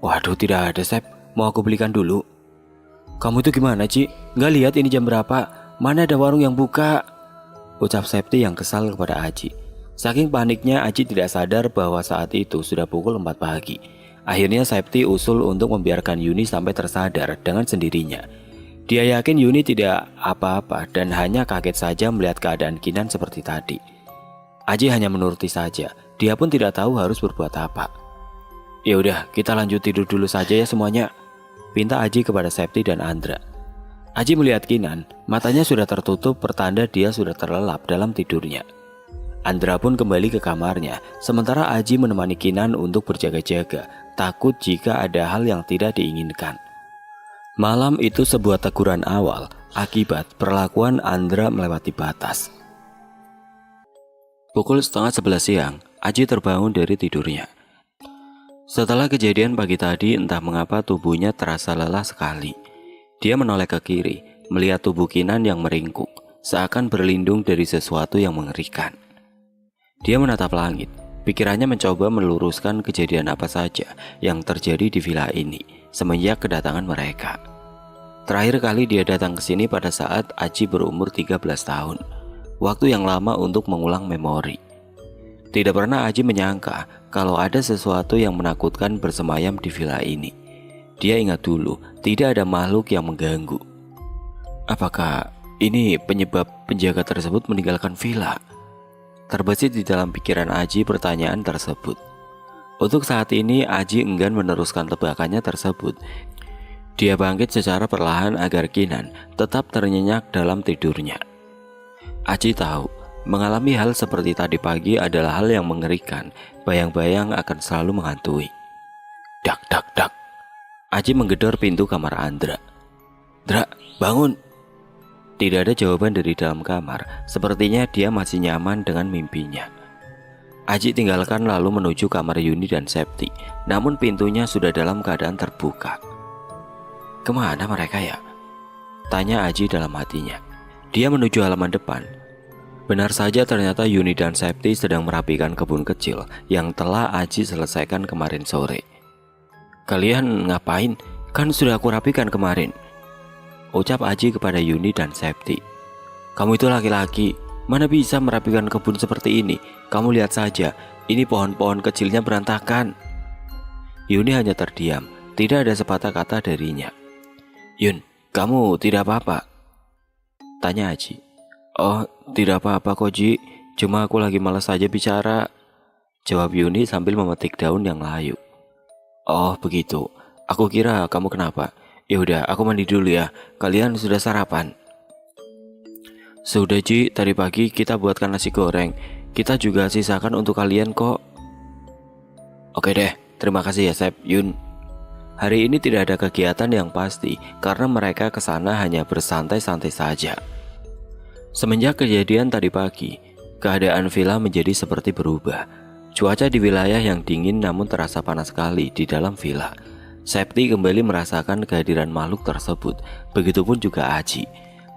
"Waduh tidak ada Sep. Mau aku belikan dulu." "Kamu itu gimana Ci? Nggak lihat ini jam berapa? Mana ada warung yang buka?" Ucap Septi yang kesal kepada Aji. Saking paniknya Aji tidak sadar bahwa saat itu sudah pukul 4 pagi. Akhirnya Septi usul untuk membiarkan Yuni sampai tersadar dengan sendirinya. Dia yakin Yuni tidak apa-apa dan hanya kaget saja melihat keadaan Kinan seperti tadi. Aji hanya menuruti saja. Dia pun tidak tahu harus berbuat apa. "Ya udah, kita lanjut tidur dulu saja ya semuanya," pinta Aji kepada Septi dan Andra. Aji melihat Kinan, matanya sudah tertutup pertanda dia sudah terlelap dalam tidurnya. Andra pun kembali ke kamarnya, sementara Aji menemani Kinan untuk berjaga-jaga, takut jika ada hal yang tidak diinginkan. Malam itu sebuah teguran awal akibat perlakuan Andra melewati batas. Pukul 10:30 siang, Aji terbangun dari tidurnya. Setelah kejadian pagi tadi, entah mengapa tubuhnya terasa lelah sekali. Dia menoleh ke kiri, melihat tubuh Kinan yang meringkuk, seakan berlindung dari sesuatu yang mengerikan. Dia menatap langit, pikirannya mencoba meluruskan kejadian apa saja yang terjadi di villa ini semenjak kedatangan mereka. Terakhir kali dia datang ke sini pada saat Aji berumur 13 tahun, waktu yang lama untuk mengulang memori. Tidak pernah Aji menyangka kalau ada sesuatu yang menakutkan bersemayam di villa ini. Dia ingat dulu, tidak ada makhluk yang mengganggu. Apakah ini penyebab penjaga tersebut meninggalkan villa? Terbesit di dalam pikiran Aji pertanyaan tersebut. Untuk saat ini Aji enggan meneruskan tebakannya tersebut. Dia bangkit secara perlahan agar Kinan tetap ternyenyak dalam tidurnya. Aji tahu, mengalami hal seperti tadi pagi adalah hal yang mengerikan. Bayang-bayang akan selalu menghantui. Dak dak dak. Aji menggedor pintu kamar Andra. "Dra, bangun." Tidak ada jawaban dari dalam kamar. Sepertinya dia masih nyaman dengan mimpinya. Aji tinggalkan lalu menuju kamar Yuni dan Septi. Namun pintunya sudah dalam keadaan terbuka. "Kemana mereka ya?" tanya Aji dalam hatinya. Dia menuju halaman depan. Benar saja ternyata Yuni dan Septi sedang merapikan kebun kecil yang telah Aji selesaikan kemarin sore. "Kalian ngapain? Kan sudah aku rapikan kemarin," ucap Aji kepada Yuni dan Septi. "Kamu itu laki-laki, mana bisa merapikan kebun seperti ini? Kamu lihat saja, ini pohon-pohon kecilnya berantakan." Yuni hanya terdiam, tidak ada sepatah kata darinya. "Yun, kamu tidak apa-apa?" tanya Aji. "Oh, tidak apa-apa kok Ji, cuma aku lagi malas saja bicara," jawab Yuni sambil memetik daun yang layu. "Oh begitu, aku kira kamu kenapa. Ya udah, aku mandi dulu ya. Kalian sudah sarapan?" "Sudah Ji, tadi pagi kita buatkan nasi goreng. Kita juga sisakan untuk kalian kok." "Oke deh, terima kasih ya Sep, Yun." Hari ini tidak ada kegiatan yang pasti karena mereka ke sana hanya bersantai-santai saja. Semenjak kejadian tadi pagi, keadaan villa menjadi seperti berubah. Cuaca di wilayah yang dingin namun terasa panas sekali di dalam villa. Septi kembali merasakan kehadiran makhluk tersebut, begitupun juga Aji.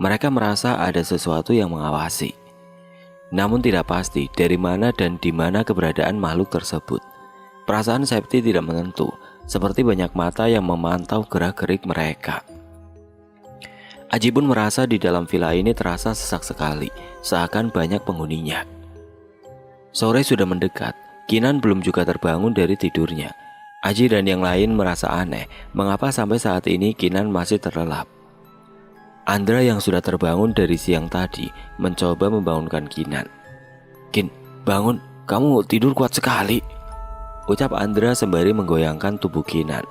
Mereka merasa ada sesuatu yang mengawasi. Namun tidak pasti dari mana dan di mana keberadaan makhluk tersebut. Perasaan Septi tidak menentu, seperti banyak mata yang memantau gerak-gerik mereka. Aji pun merasa di dalam villa ini terasa sesak sekali, seakan banyak penghuninya. Sore sudah mendekat, Kinan belum juga terbangun dari tidurnya. Aji dan yang lain merasa aneh, mengapa sampai saat ini Kinan masih terlelap. Andra yang sudah terbangun dari siang tadi mencoba membangunkan Kinan. "Kin, bangun, kamu tidur kuat sekali," ucap Andra sembari menggoyangkan tubuh Kinan.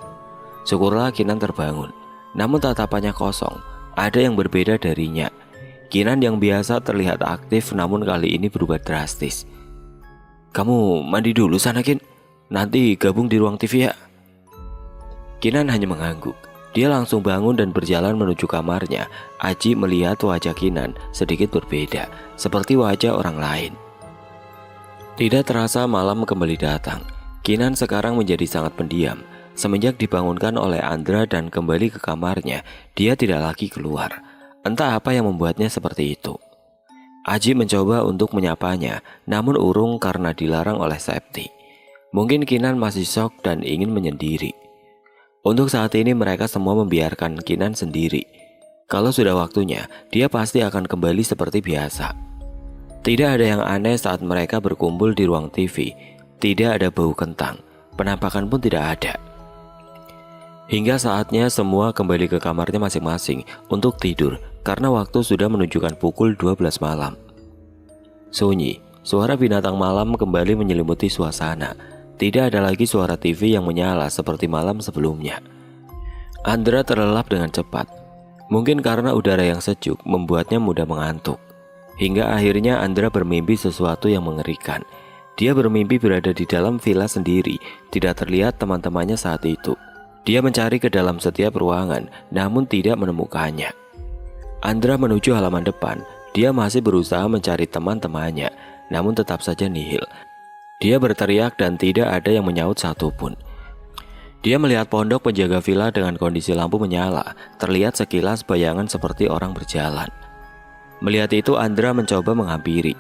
Syukurlah Kinan terbangun, namun tatapannya kosong, ada yang berbeda darinya. Kinan yang biasa terlihat aktif namun kali ini berubah drastis. "Kamu mandi dulu sana, Kin, nanti gabung di ruang TV ya." Kinan hanya mengangguk. Dia langsung bangun dan berjalan menuju kamarnya. Aji melihat wajah Kinan sedikit berbeda, seperti wajah orang lain. Tidak terasa malam kembali datang. Kinan sekarang menjadi sangat pendiam. Semenjak dibangunkan oleh Andra dan kembali ke kamarnya, dia tidak lagi keluar. Entah apa yang membuatnya seperti itu. Aji mencoba untuk menyapanya, namun urung karena dilarang oleh Septi. Mungkin Kinan masih shock dan ingin menyendiri. Untuk saat ini mereka semua membiarkan Kinan sendiri. Kalau sudah waktunya, dia pasti akan kembali seperti biasa. Tidak ada yang aneh saat mereka berkumpul di ruang TV. Tidak ada bau kentang, penampakan pun tidak ada. Hingga saatnya semua kembali ke kamarnya masing-masing untuk tidur karena waktu sudah menunjukkan pukul 12 malam. Sunyi, suara binatang malam kembali menyelimuti suasana. Tidak ada lagi suara TV yang menyala seperti malam sebelumnya. Andra terlelap dengan cepat. Mungkin karena udara yang sejuk membuatnya mudah mengantuk. Hingga akhirnya Andra bermimpi sesuatu yang mengerikan. Dia bermimpi berada di dalam villa sendiri, tidak terlihat teman-temannya saat itu. Dia mencari ke dalam setiap ruangan, namun tidak menemukannya. Andra menuju halaman depan. Dia masih berusaha mencari teman-temannya, namun tetap saja nihil. Dia berteriak dan tidak ada yang menyaut satupun. Dia melihat pondok penjaga villa dengan kondisi lampu menyala. Terlihat sekilas bayangan seperti orang berjalan. Melihat itu Andra mencoba menghampiri.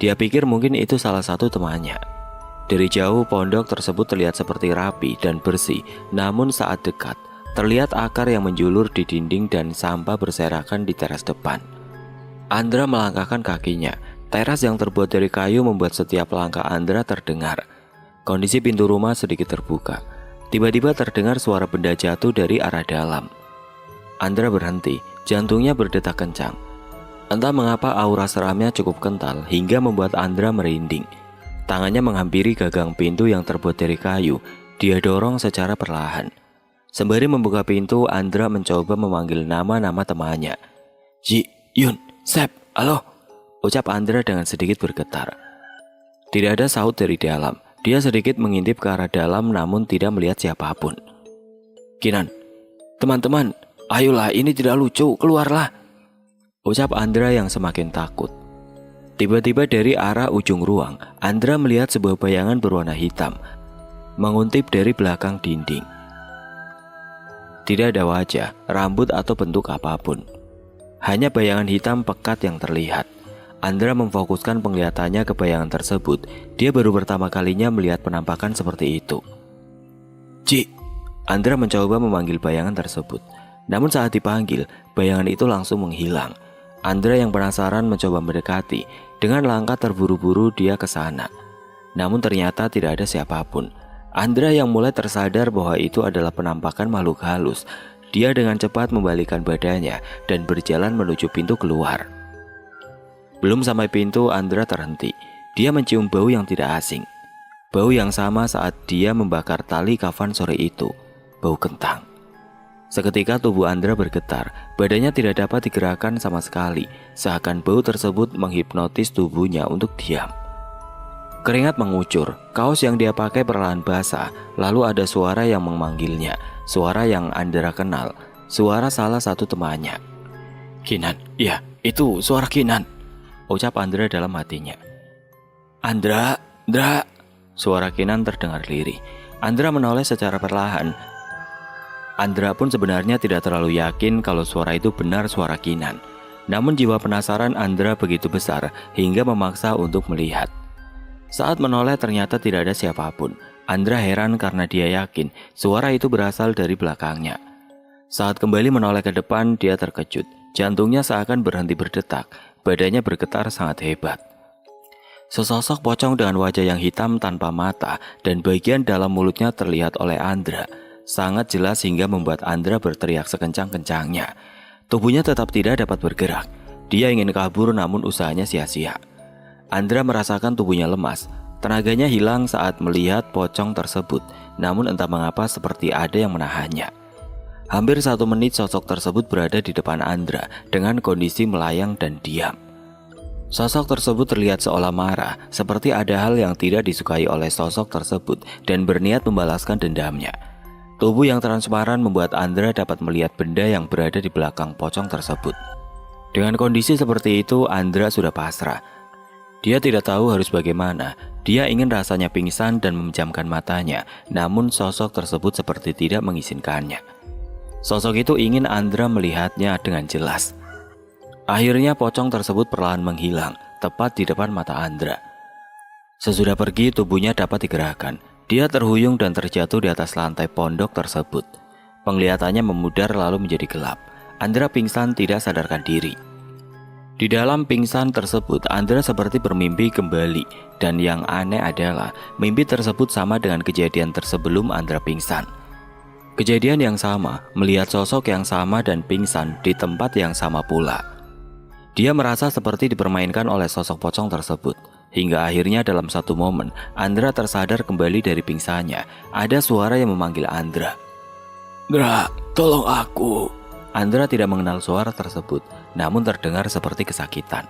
Dia pikir mungkin itu salah satu temannya. Dari jauh pondok tersebut terlihat seperti rapi dan bersih. Namun saat dekat, terlihat akar yang menjulur di dinding dan sampah berserakan di teras depan. Andra melangkahkan kakinya. Teras yang terbuat dari kayu membuat setiap langkah Andra terdengar. Kondisi pintu rumah sedikit terbuka. Tiba-tiba terdengar suara benda jatuh dari arah dalam. Andra berhenti, jantungnya berdetak kencang. Entah mengapa aura seramnya cukup kental hingga membuat Andra merinding. Tangannya menghampiri gagang pintu yang terbuat dari kayu. Dia dorong secara perlahan. Sembari membuka pintu, Andra mencoba memanggil nama-nama temannya. "Ji, Yun, Sep, halo," ucap Andra dengan sedikit bergetar. Tidak ada saut dari dalam. Dia sedikit mengintip ke arah dalam namun tidak melihat siapapun. "Kinan, teman-teman, ayolah, ini tidak lucu, keluarlah," ucap Andra yang semakin takut. Tiba-tiba dari arah ujung ruang, Andra melihat sebuah bayangan berwarna hitam menguntip dari belakang dinding. Tidak ada wajah, rambut atau bentuk apapun. Hanya bayangan hitam pekat yang terlihat. Andra memfokuskan penglihatannya ke bayangan tersebut. Dia baru pertama kalinya melihat penampakan seperti itu. "Ci!" Andra mencoba memanggil bayangan tersebut. Namun saat dipanggil, bayangan itu langsung menghilang. Andra yang penasaran mencoba mendekati. Dengan langkah terburu-buru dia ke sana. Namun ternyata tidak ada siapapun. Andra yang mulai tersadar bahwa itu adalah penampakan makhluk halus. Dia dengan cepat membalikkan badannya dan berjalan menuju pintu keluar. Belum sampai pintu, Andra terhenti. Dia mencium bau yang tidak asing. Bau yang sama saat dia membakar tali kafan sore itu. Bau kentang. Seketika tubuh Andra bergetar. Badannya tidak dapat digerakkan sama sekali. Seakan bau tersebut menghipnotis tubuhnya untuk diam. Keringat mengucur. Kaos yang dia pakai perlahan basah. Lalu ada suara yang memanggilnya. Suara yang Andra kenal. Suara salah satu temannya. "Kinan, ya, itu suara Kinan," ucap Andra dalam hatinya. Andra. Suara Kinan terdengar lirih. Andra menoleh secara perlahan. Andra pun sebenarnya tidak terlalu yakin kalau suara itu benar suara Kinan. Namun jiwa penasaran Andra begitu besar hingga memaksa untuk melihat. Saat menoleh ternyata tidak ada siapapun. Andra heran karena dia yakin suara itu berasal dari belakangnya. Saat kembali menoleh ke depan, dia terkejut. Jantungnya seakan berhenti berdetak. Badannya bergetar sangat hebat. Sesosok pocong dengan wajah yang hitam tanpa mata dan bagian dalam mulutnya terlihat oleh Andra. Sangat jelas hingga membuat Andra berteriak sekencang-kencangnya. Tubuhnya tetap tidak dapat bergerak. Dia ingin kabur namun usahanya sia-sia. Andra merasakan tubuhnya lemas. Tenaganya hilang saat melihat pocong tersebut. Namun entah mengapa seperti ada yang menahannya. Hampir 1 menit sosok tersebut berada di depan Andra dengan kondisi melayang dan diam. Sosok tersebut terlihat seolah marah, seperti ada hal yang tidak disukai oleh sosok tersebut dan berniat membalaskan dendamnya. Tubuh yang transparan membuat Andra dapat melihat benda yang berada di belakang pocong tersebut. Dengan kondisi seperti itu, Andra sudah pasrah. Dia tidak tahu harus bagaimana. Dia ingin rasanya pingsan dan memejamkan matanya, namun sosok tersebut seperti tidak mengizinkannya. Sosok itu ingin Andra melihatnya dengan jelas. Akhirnya pocong tersebut perlahan menghilang, tepat di depan mata Andra. Sesudah pergi, tubuhnya dapat digerakkan. Dia terhuyung dan terjatuh di atas lantai pondok tersebut. Penglihatannya memudar lalu menjadi gelap. Andra pingsan tidak sadarkan diri. Di dalam pingsan tersebut, Andra seperti bermimpi kembali. Dan yang aneh adalah, mimpi tersebut sama dengan kejadian tersebelum Andra pingsan. Kejadian yang sama, melihat sosok yang sama dan pingsan di tempat yang sama pula. Dia merasa seperti dipermainkan oleh sosok pocong tersebut. Hingga akhirnya dalam satu momen, Andra tersadar kembali dari pingsannya. Ada suara yang memanggil Andra. "Andra, tolong aku." Andra tidak mengenal suara tersebut, namun terdengar seperti kesakitan.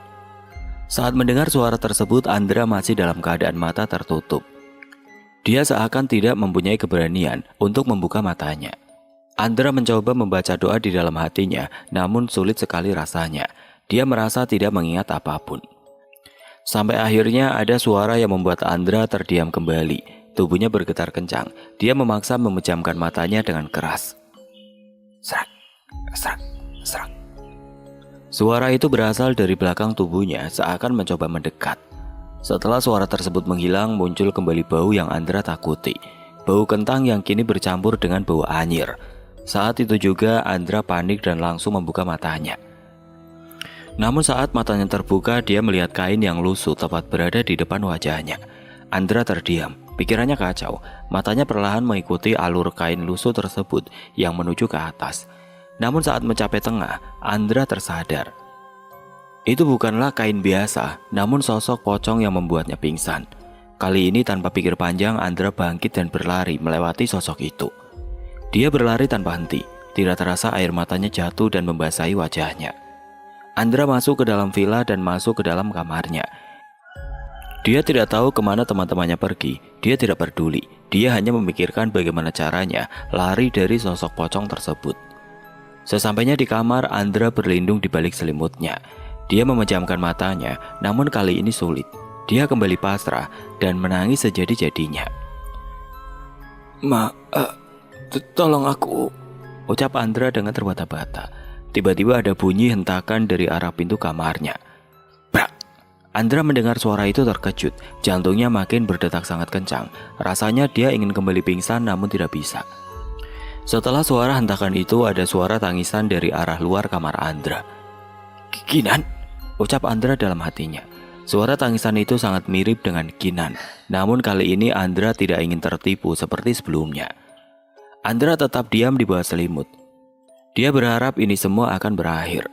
Saat mendengar suara tersebut, Andra masih dalam keadaan mata tertutup. Dia seakan tidak mempunyai keberanian untuk membuka matanya. Andra mencoba membaca doa di dalam hatinya, namun sulit sekali rasanya. Dia merasa tidak mengingat apapun. Sampai akhirnya ada suara yang membuat Andra terdiam kembali. Tubuhnya bergetar kencang. Dia memaksa memejamkan matanya dengan keras. Serak, serak, serak. Suara itu berasal dari belakang tubuhnya, seakan mencoba mendekat. Setelah suara tersebut menghilang, muncul kembali bau yang Andra takuti. Bau kentang yang kini bercampur dengan bau anyir. Saat itu juga Andra panik dan langsung membuka matanya. Namun saat matanya terbuka, dia melihat kain yang lusuh tepat berada di depan wajahnya. Andra terdiam, pikirannya kacau. Matanya perlahan mengikuti alur kain lusuh tersebut yang menuju ke atas. Namun saat mencapai tengah, Andra tersadar. Itu bukanlah kain biasa, namun sosok pocong yang membuatnya pingsan. Kali ini tanpa pikir panjang, Andra bangkit dan berlari melewati sosok itu. Dia berlari tanpa henti. Tidak terasa air matanya jatuh dan membasahi wajahnya. Andra masuk ke dalam villa dan masuk ke dalam kamarnya. Dia tidak tahu kemana teman-temannya pergi. Dia tidak peduli. Dia hanya memikirkan bagaimana caranya lari dari sosok pocong tersebut. Sesampainya di kamar, Andra berlindung di balik selimutnya. Dia memejamkan matanya, namun kali ini sulit. Dia kembali pasrah dan menangis sejadi-jadinya. Tolong aku, ucap Andra dengan terbata-bata. Tiba-tiba ada bunyi hentakan dari arah pintu kamarnya. Brak! Andra mendengar suara itu terkejut. Jantungnya makin berdetak sangat kencang. Rasanya dia ingin kembali pingsan namun tidak bisa. Setelah suara hentakan itu, ada suara tangisan dari arah luar kamar Andra. "Kinan!" ucap Andra dalam hatinya. Suara tangisan itu sangat mirip dengan Kinan. Namun kali ini Andra tidak ingin tertipu seperti sebelumnya. Andra tetap diam di bawah selimut. Dia berharap ini semua akan berakhir.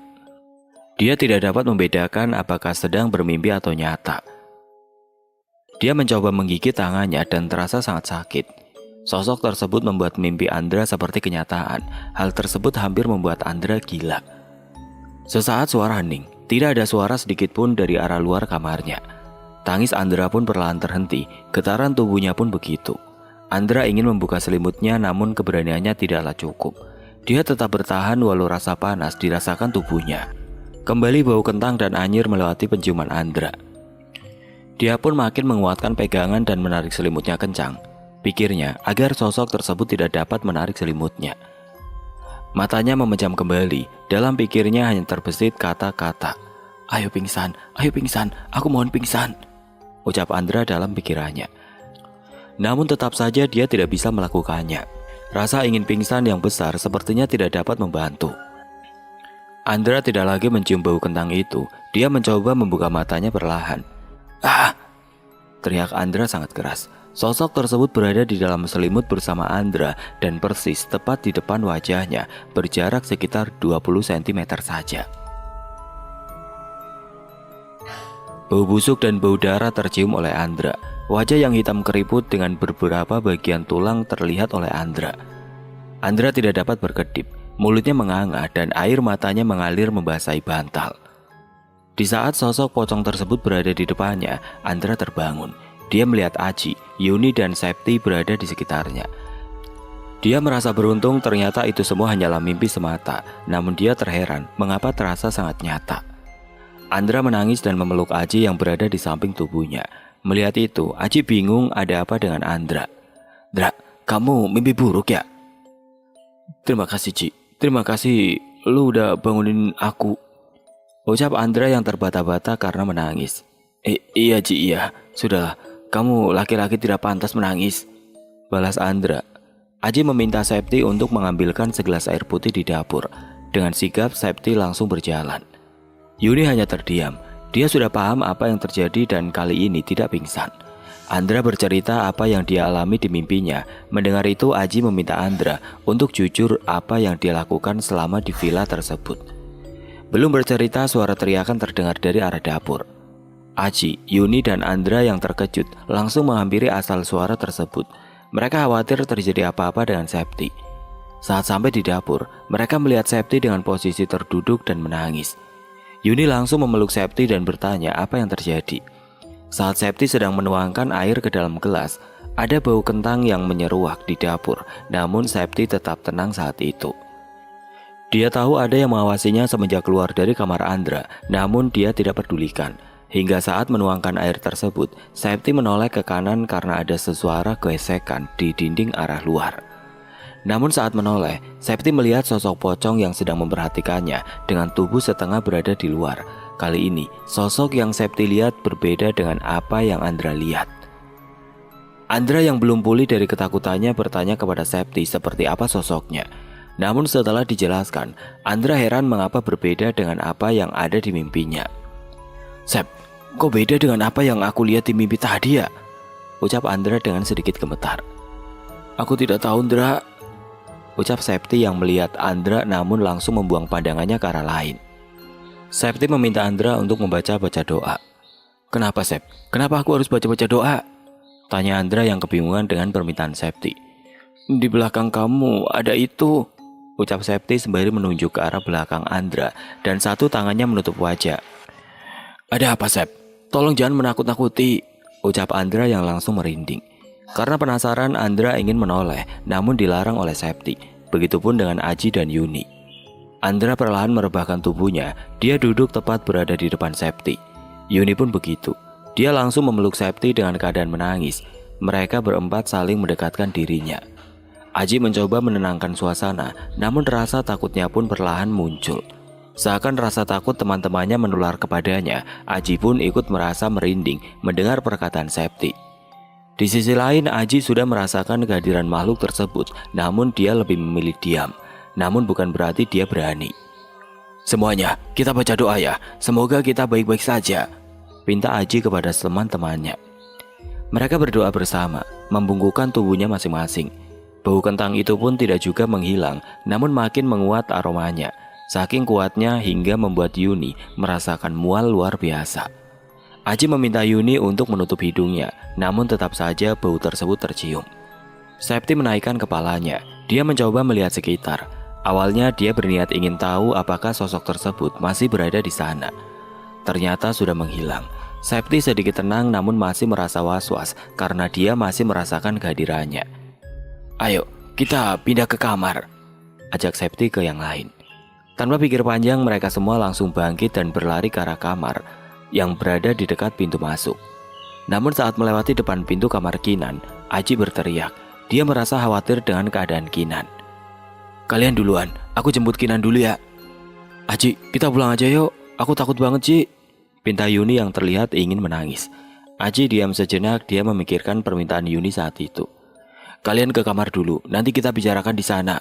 Dia tidak dapat membedakan apakah sedang bermimpi atau nyata. Dia mencoba menggigit tangannya dan terasa sangat sakit. Sosok tersebut membuat mimpi Andra seperti kenyataan. Hal tersebut hampir membuat Andra gila. Sesaat suara hening. Tidak ada suara sedikit pun dari arah luar kamarnya. Tangis Andra pun perlahan terhenti. Getaran tubuhnya pun begitu. Andra ingin membuka selimutnya namun keberaniannya tidaklah cukup. Dia tetap bertahan walau rasa panas dirasakan tubuhnya. Kembali bau kentang dan anyir melewati penciuman Andra. Dia pun makin menguatkan pegangan dan menarik selimutnya kencang. Pikirnya agar sosok tersebut tidak dapat menarik selimutnya. Matanya memejam kembali. Dalam pikirnya hanya terbesit kata-kata. Ayo pingsan, aku mohon pingsan," ucap Andra dalam pikirannya. Namun tetap saja dia tidak bisa melakukannya. Rasa ingin pingsan yang besar sepertinya tidak dapat membantu. Andra tidak lagi mencium bau kentang itu. Dia mencoba membuka matanya perlahan. "Ah!" teriak Andra sangat keras. Sosok tersebut berada di dalam selimut bersama Andra dan persis tepat di depan wajahnya, berjarak sekitar 20 cm saja. Bau busuk dan bau darah tercium oleh Andra. Wajah yang hitam keriput dengan beberapa bagian tulang terlihat oleh Andra. Andra tidak dapat berkedip, mulutnya menganga dan air matanya mengalir membasahi bantal. Di saat sosok pocong tersebut berada di depannya, Andra terbangun. Dia melihat Aji, Yuni dan Septi berada di sekitarnya. Dia merasa beruntung ternyata itu semua hanyalah mimpi semata, namun dia terheran mengapa terasa sangat nyata. Andra menangis dan memeluk Aji yang berada di samping tubuhnya. Melihat itu, Aji bingung ada apa dengan Andra. "Dra, kamu mimpi buruk ya?" "Terima kasih, Ci. Terima kasih, lu udah bangunin aku," ucap Andra yang terbata-bata karena menangis. Iya Ci, iya. Sudahlah, kamu laki-laki tidak pantas menangis," balas Andra. Aji meminta Septi untuk mengambilkan segelas air putih di dapur. Dengan sigap, Septi langsung berjalan. Yuni hanya terdiam. Dia sudah paham apa yang terjadi dan kali ini tidak pingsan. Andra bercerita apa yang dia alami di mimpinya. Mendengar itu, Aji meminta Andra untuk jujur apa yang dia lakukan selama di villa tersebut. Belum bercerita, suara teriakan terdengar dari arah dapur. Aji, Yuni dan Andra yang terkejut langsung menghampiri asal suara tersebut. Mereka khawatir terjadi apa-apa dengan Septi. Saat sampai di dapur, mereka melihat Septi dengan posisi terduduk dan menangis. Yuni langsung memeluk Septi dan bertanya apa yang terjadi. Saat Septi sedang menuangkan air ke dalam gelas, ada bau kentang yang menyeruak di dapur, namun Septi tetap tenang saat itu. Dia tahu ada yang mengawasinya semenjak keluar dari kamar Andra, namun dia tidak pedulikan. Hingga saat menuangkan air tersebut, Septi menoleh ke kanan karena ada sesuara gesekan di dinding arah luar. Namun saat menoleh, Septi melihat sosok pocong yang sedang memperhatikannya dengan tubuh setengah berada di luar. Kali ini, sosok yang Septi lihat berbeda dengan apa yang Andra lihat. Andra yang belum pulih dari ketakutannya bertanya kepada Septi seperti apa sosoknya. Namun setelah dijelaskan, Andra heran mengapa berbeda dengan apa yang ada di mimpinya. "Sep, kok beda dengan apa yang aku lihat di mimpi tadi ya?" ucap Andra dengan sedikit gemetar. "Aku tidak tahu, Andra," ucap Septi yang melihat Andra namun langsung membuang pandangannya ke arah lain. Septi meminta Andra untuk membaca-baca doa. "Kenapa, Sep? Kenapa aku harus baca-baca doa?" tanya Andra yang kebingungan dengan permintaan Septi. "Di belakang kamu ada itu," ucap Septi sembari menunjuk ke arah belakang Andra dan satu tangannya menutup wajah. "Ada apa, Sep? Tolong jangan menakut-nakuti," ucap Andra yang langsung merinding. Karena penasaran, Andra ingin menoleh namun dilarang oleh Septi. Begitupun dengan Aji dan Yuni. Andra perlahan merebahkan tubuhnya. Dia duduk tepat berada di depan Septi. Yuni pun begitu. Dia langsung memeluk Septi dengan keadaan menangis. Mereka berempat saling mendekatkan dirinya. Aji mencoba menenangkan suasana, namun rasa takutnya pun perlahan muncul. Seakan rasa takut teman-temannya menular kepadanya, Aji pun ikut merasa merinding mendengar perkataan Septi. Di sisi lain, Aji sudah merasakan kehadiran makhluk tersebut, namun dia lebih memilih diam. Namun bukan berarti dia berani. "Semuanya, kita baca doa ya, semoga kita baik-baik saja," pinta Aji kepada teman-temannya. Mereka berdoa bersama, membungkukkan tubuhnya masing-masing. Bau kentang itu pun tidak juga menghilang, namun makin menguat aromanya. Saking kuatnya hingga membuat Yuni merasakan mual luar biasa. Aji meminta Yuni untuk menutup hidungnya, namun tetap saja bau tersebut tercium. Septi menaikkan kepalanya. Dia mencoba melihat sekitar. Awalnya dia berniat ingin tahu apakah sosok tersebut masih berada di sana. Ternyata sudah menghilang. Septi sedikit tenang namun masih merasa was-was karena dia masih merasakan kehadirannya. "Ayo, kita pindah ke kamar," ajak Septi ke yang lain. Tanpa pikir panjang, mereka semua langsung bangkit dan berlari ke arah kamar yang berada di dekat pintu masuk. Namun saat melewati depan pintu kamar Kinan, Aji berteriak. Dia merasa khawatir dengan keadaan Kinan. "Kalian duluan, aku jemput Kinan dulu ya." "Aji, kita pulang aja yuk, aku takut banget Ci," pinta Yuni yang terlihat ingin menangis. Aji diam sejenak, dia memikirkan permintaan Yuni saat itu. "Kalian ke kamar dulu, nanti kita bicarakan di sana."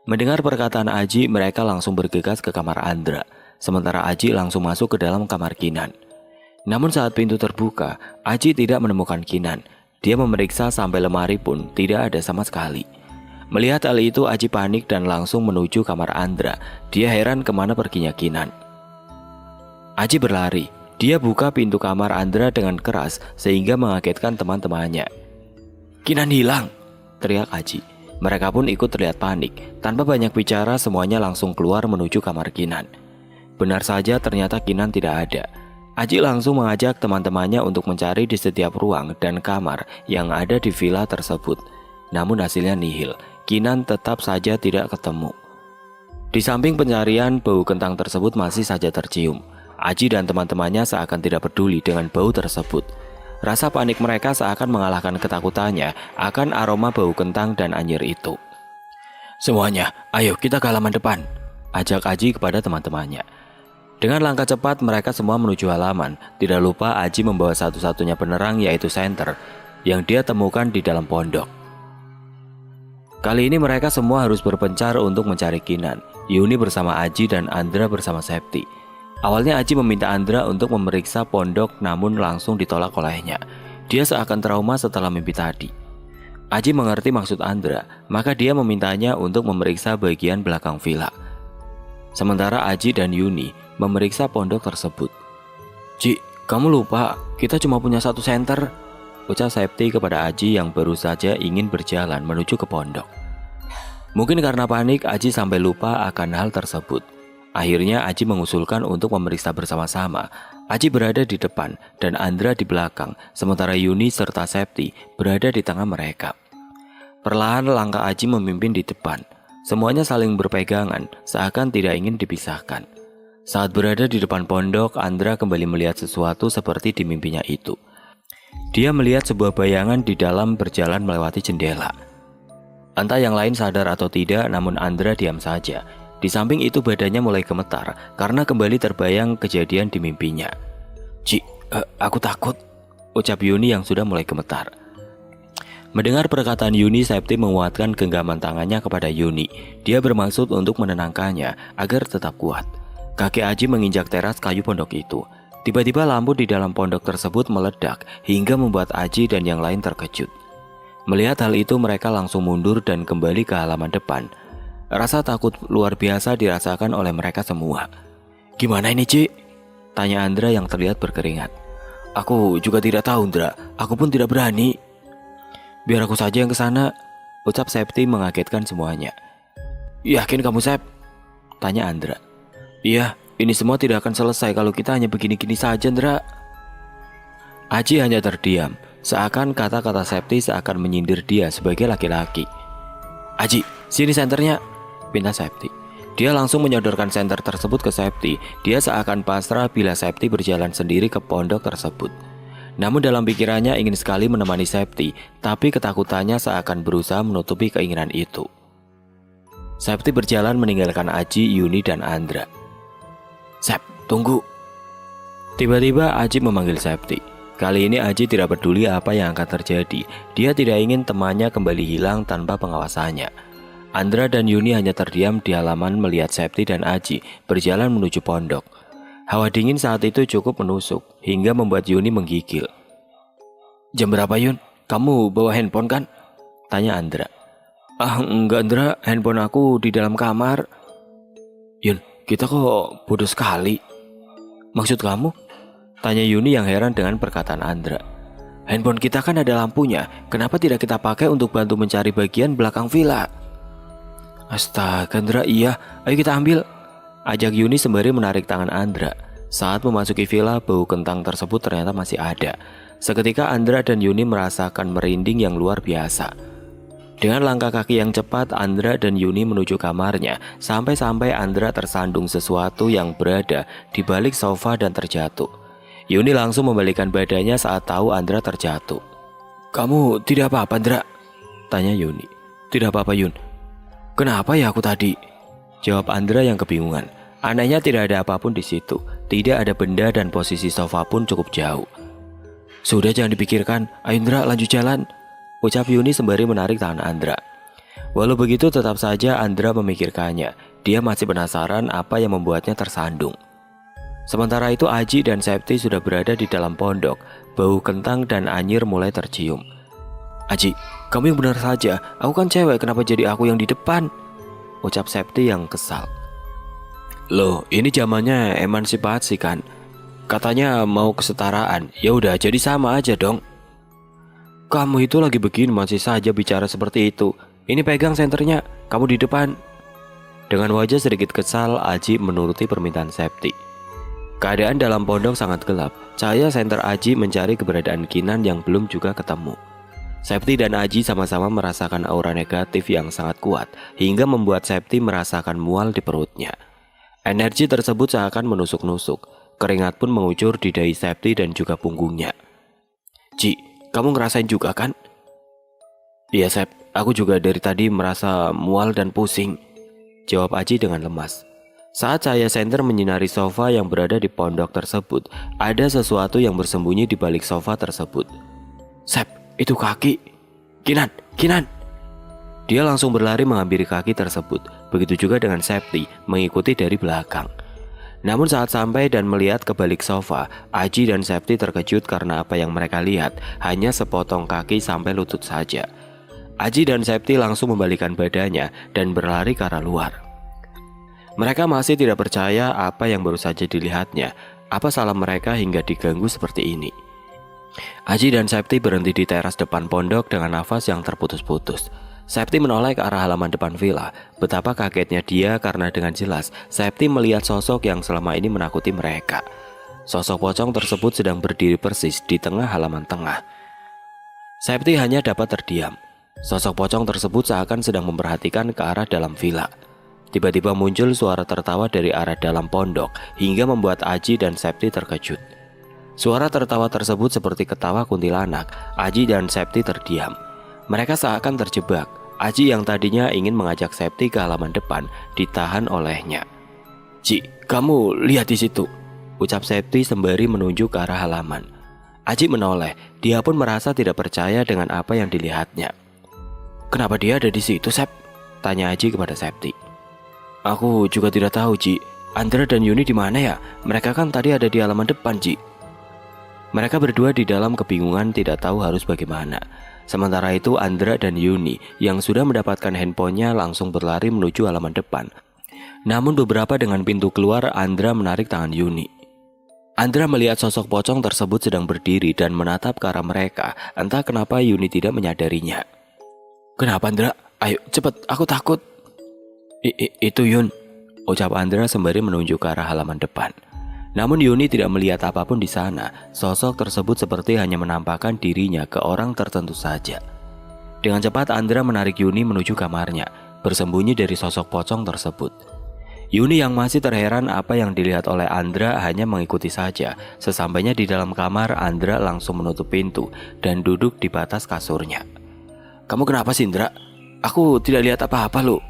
Mendengar perkataan Aji, mereka langsung bergegas ke kamar Andra. Sementara Aji langsung masuk ke dalam kamar Kinan. Namun saat pintu terbuka, Aji tidak menemukan Kinan. Dia memeriksa sampai lemari pun tidak ada sama sekali. Melihat hal itu, Aji panik dan langsung menuju kamar Andra. Dia heran kemana perginya Kinan. Aji berlari. Dia buka pintu kamar Andra dengan keras sehingga mengagetkan teman-temannya. "Kinan hilang!" teriak Aji. Mereka pun ikut terlihat panik. Tanpa banyak bicara, semuanya langsung keluar menuju kamar Kinan. Benar saja, ternyata Kinan tidak ada. Aji langsung mengajak teman-temannya untuk mencari di setiap ruang dan kamar yang ada di villa tersebut. Namun hasilnya nihil. Kinan tetap saja tidak ketemu. Di samping pencarian, bau kentang tersebut masih saja tercium. Aji dan teman-temannya seakan tidak peduli dengan bau tersebut. Rasa panik mereka seakan mengalahkan ketakutannya akan aroma bau kentang dan anyir itu. "Semuanya, ayo kita ke halaman depan," ajak Aji kepada teman-temannya. Dengan langkah cepat mereka semua menuju halaman. Tidak lupa Aji membawa satu-satunya penerang, yaitu senter yang dia temukan di dalam pondok. Kali ini mereka semua harus berpencar untuk mencari Kinan. Yuni bersama Aji dan Andra bersama Septi. Awalnya Aji meminta Andra untuk memeriksa pondok, namun langsung ditolak olehnya. Dia seakan trauma setelah mimpi tadi. Aji mengerti maksud Andra, maka dia memintanya untuk memeriksa bagian belakang villa. Sementara Aji dan Yuni memeriksa pondok tersebut. "Ji, kamu lupa, kita cuma punya satu senter," ucap Septi kepada Aji yang baru saja ingin berjalan menuju ke pondok. Mungkin karena panik, Aji sampai lupa akan hal tersebut. Akhirnya Aji mengusulkan untuk memeriksa bersama-sama. Aji berada di depan dan Andra di belakang, sementara Yuni serta Septi berada di tengah mereka. Perlahan langkah Aji memimpin di depan. Semuanya saling berpegangan, seakan tidak ingin dipisahkan. Saat berada di depan pondok, Andra kembali melihat sesuatu seperti di mimpinya itu. Dia melihat sebuah bayangan di dalam berjalan melewati jendela. Entah yang lain sadar atau tidak, namun Andra diam saja. Di samping itu badannya mulai gemetar karena kembali terbayang kejadian di mimpinya. "Ci, aku takut," ucap Yuni yang sudah mulai gemetar. Mendengar perkataan Yuni, Septi menguatkan genggaman tangannya kepada Yuni. Dia bermaksud untuk menenangkannya agar tetap kuat. Kaki Aji menginjak teras kayu pondok itu. Tiba-tiba lampu di dalam pondok tersebut meledak hingga membuat Aji dan yang lain terkejut. Melihat hal itu, mereka langsung mundur dan kembali ke halaman depan. Rasa takut luar biasa dirasakan oleh mereka semua. "Gimana ini, Ci?" tanya Andra yang terlihat berkeringat. "Aku juga tidak tahu, Andra. Aku pun tidak berani." "Biar aku saja yang ke sana," ucap Septi mengagetkan semuanya. "Yakin kamu, Sep?" tanya Andra. "Iya, ini semua tidak akan selesai kalau kita hanya begini-gini saja, Andra." Aji hanya terdiam, seakan kata-kata Septi seakan menyindir dia sebagai laki-laki. "Aji, sini senternya," pinta Septi. Dia langsung menyodorkan senter tersebut ke Septi. Dia seakan pasrah bila Septi berjalan sendiri ke pondok tersebut. Namun dalam pikirannya ingin sekali menemani Septi, tapi ketakutannya seakan berusaha menutupi keinginan itu. Septi berjalan meninggalkan Aji, Yuni, dan Andra. "Sep, tunggu." Tiba-tiba Aji memanggil Septi. Kali ini Aji tidak peduli apa yang akan terjadi. Dia tidak ingin temannya kembali hilang tanpa pengawasannya. Andra dan Yuni hanya terdiam di halaman melihat Septi dan Aji berjalan menuju pondok. Hawa dingin saat itu cukup menusuk hingga membuat Yuni menggigil. "Jam berapa, Yun? Kamu bawa handphone kan?" tanya Andra. "Ah, enggak, Andra, handphone aku di dalam kamar." "Yun, kita kok bodoh sekali." "Maksud kamu?" tanya Yuni yang heran dengan perkataan Andra. "Handphone kita kan ada lampunya, kenapa tidak kita pakai untuk bantu mencari bagian belakang villa?" "Astaga, Andra, iya, ayo kita ambil," ajak Yuni sembari menarik tangan Andra. Saat memasuki villa, bau kentang tersebut ternyata masih ada. Seketika Andra dan Yuni merasakan merinding yang luar biasa. Dengan langkah kaki yang cepat, Andra dan Yuni menuju kamarnya. Sampai-sampai Andra tersandung sesuatu yang berada di balik sofa dan terjatuh. Yuni langsung membalikkan badannya saat tahu Andra terjatuh. "Kamu tidak apa-apa, Andra?" tanya Yuni. "Tidak apa-apa, Yun." "Kenapa ya aku tadi?" jawab Andra yang kebingungan. Anehnya tidak ada apapun di situ. Tidak ada benda dan posisi sofa pun cukup jauh. "Sudah, jangan dipikirkan. Ayo Andra, lanjut jalan," ucap Yuni sembari menarik tangan Andra. Walau begitu, tetap saja Andra memikirkannya. Dia masih penasaran apa yang membuatnya tersandung. Sementara itu Aji dan Septi sudah berada di dalam pondok. Bau kentang dan anyir mulai tercium. Aji, kamu yang benar saja. Aku kan cewek, kenapa jadi aku yang di depan? Ucap Septi yang kesal. Loh, ini zamannya emansipasi kan? Katanya mau kesetaraan. Ya udah, jadi sama aja dong. Kamu itu lagi begini masih saja bicara seperti itu. Ini pegang senternya, kamu di depan. Dengan wajah sedikit kesal, Aji menuruti permintaan Septi. Keadaan dalam pondok sangat gelap. Cahaya senter Aji mencari keberadaan Kinan yang belum juga ketemu. Septi dan Aji sama-sama merasakan aura negatif yang sangat kuat, hingga membuat Septi merasakan mual di perutnya. Energi tersebut seakan menusuk-nusuk. Keringat pun mengucur di dahi Septi dan juga punggungnya. Ji, kamu ngerasain juga kan? Iya Sep, aku juga dari tadi merasa mual dan pusing, jawab Aji dengan lemas. Saat cahaya senter menyinari sofa yang berada di pondok tersebut, ada sesuatu yang bersembunyi di balik sofa tersebut. Sep, itu kaki. Kinan, Kinan. Dia langsung berlari menghampiri kaki tersebut. Begitu juga dengan Septi mengikuti dari belakang. Namun saat sampai dan melihat ke balik sofa, Aji dan Septi terkejut karena apa yang mereka lihat hanya sepotong kaki sampai lutut saja. Aji dan Septi langsung membalikan badannya dan berlari ke arah luar. Mereka masih tidak percaya apa yang baru saja dilihatnya. Apa salah mereka hingga diganggu seperti ini? Aji dan Septi berhenti di teras depan pondok dengan nafas yang terputus-putus. Septi menoleh ke arah halaman depan villa. Betapa kagetnya dia karena dengan jelas Septi melihat sosok yang selama ini menakuti mereka. Sosok pocong tersebut sedang berdiri persis di tengah halaman tengah. Septi hanya dapat terdiam. Sosok pocong tersebut seakan sedang memperhatikan ke arah dalam villa. Tiba-tiba muncul suara tertawa dari arah dalam pondok hingga membuat Aji dan Septi terkejut. Suara tertawa tersebut seperti ketawa kuntilanak. Aji dan Septi terdiam. Mereka seakan terjebak. Aji yang tadinya ingin mengajak Septi ke halaman depan ditahan olehnya. Ji, kamu lihat di situ, ucap Septi sembari menunjuk ke arah halaman. Aji menoleh. Dia pun merasa tidak percaya dengan apa yang dilihatnya. Kenapa dia ada di situ, Sep? Tanya Aji kepada Septi. Aku juga tidak tahu, Ji. Andra dan Yuni di mana ya? Mereka kan tadi ada di halaman depan, Ji. Mereka berdua di dalam kebingungan tidak tahu harus bagaimana. Sementara itu Andra dan Yuni yang sudah mendapatkan handphonenya langsung berlari menuju halaman depan. Namun beberapa dengan pintu keluar, Andra menarik tangan Yuni. Andra melihat sosok pocong tersebut sedang berdiri dan menatap ke arah mereka. Entah kenapa Yuni tidak menyadarinya. Kenapa Andra? Ayo cepat, aku takut. Itu Yun, ucap Andra sembari menunjuk ke arah halaman depan. Namun Yuni tidak melihat apapun di sana. Sosok tersebut seperti hanya menampakkan dirinya ke orang tertentu saja. Dengan cepat Andra menarik Yuni menuju kamarnya, bersembunyi dari sosok pocong tersebut. Yuni yang masih terheran apa yang dilihat oleh Andra hanya mengikuti saja. Sesampainya di dalam kamar, Andra langsung menutup pintu dan duduk di batas kasurnya. Kamu kenapa sih, Indra? Aku tidak lihat apa-apa loh.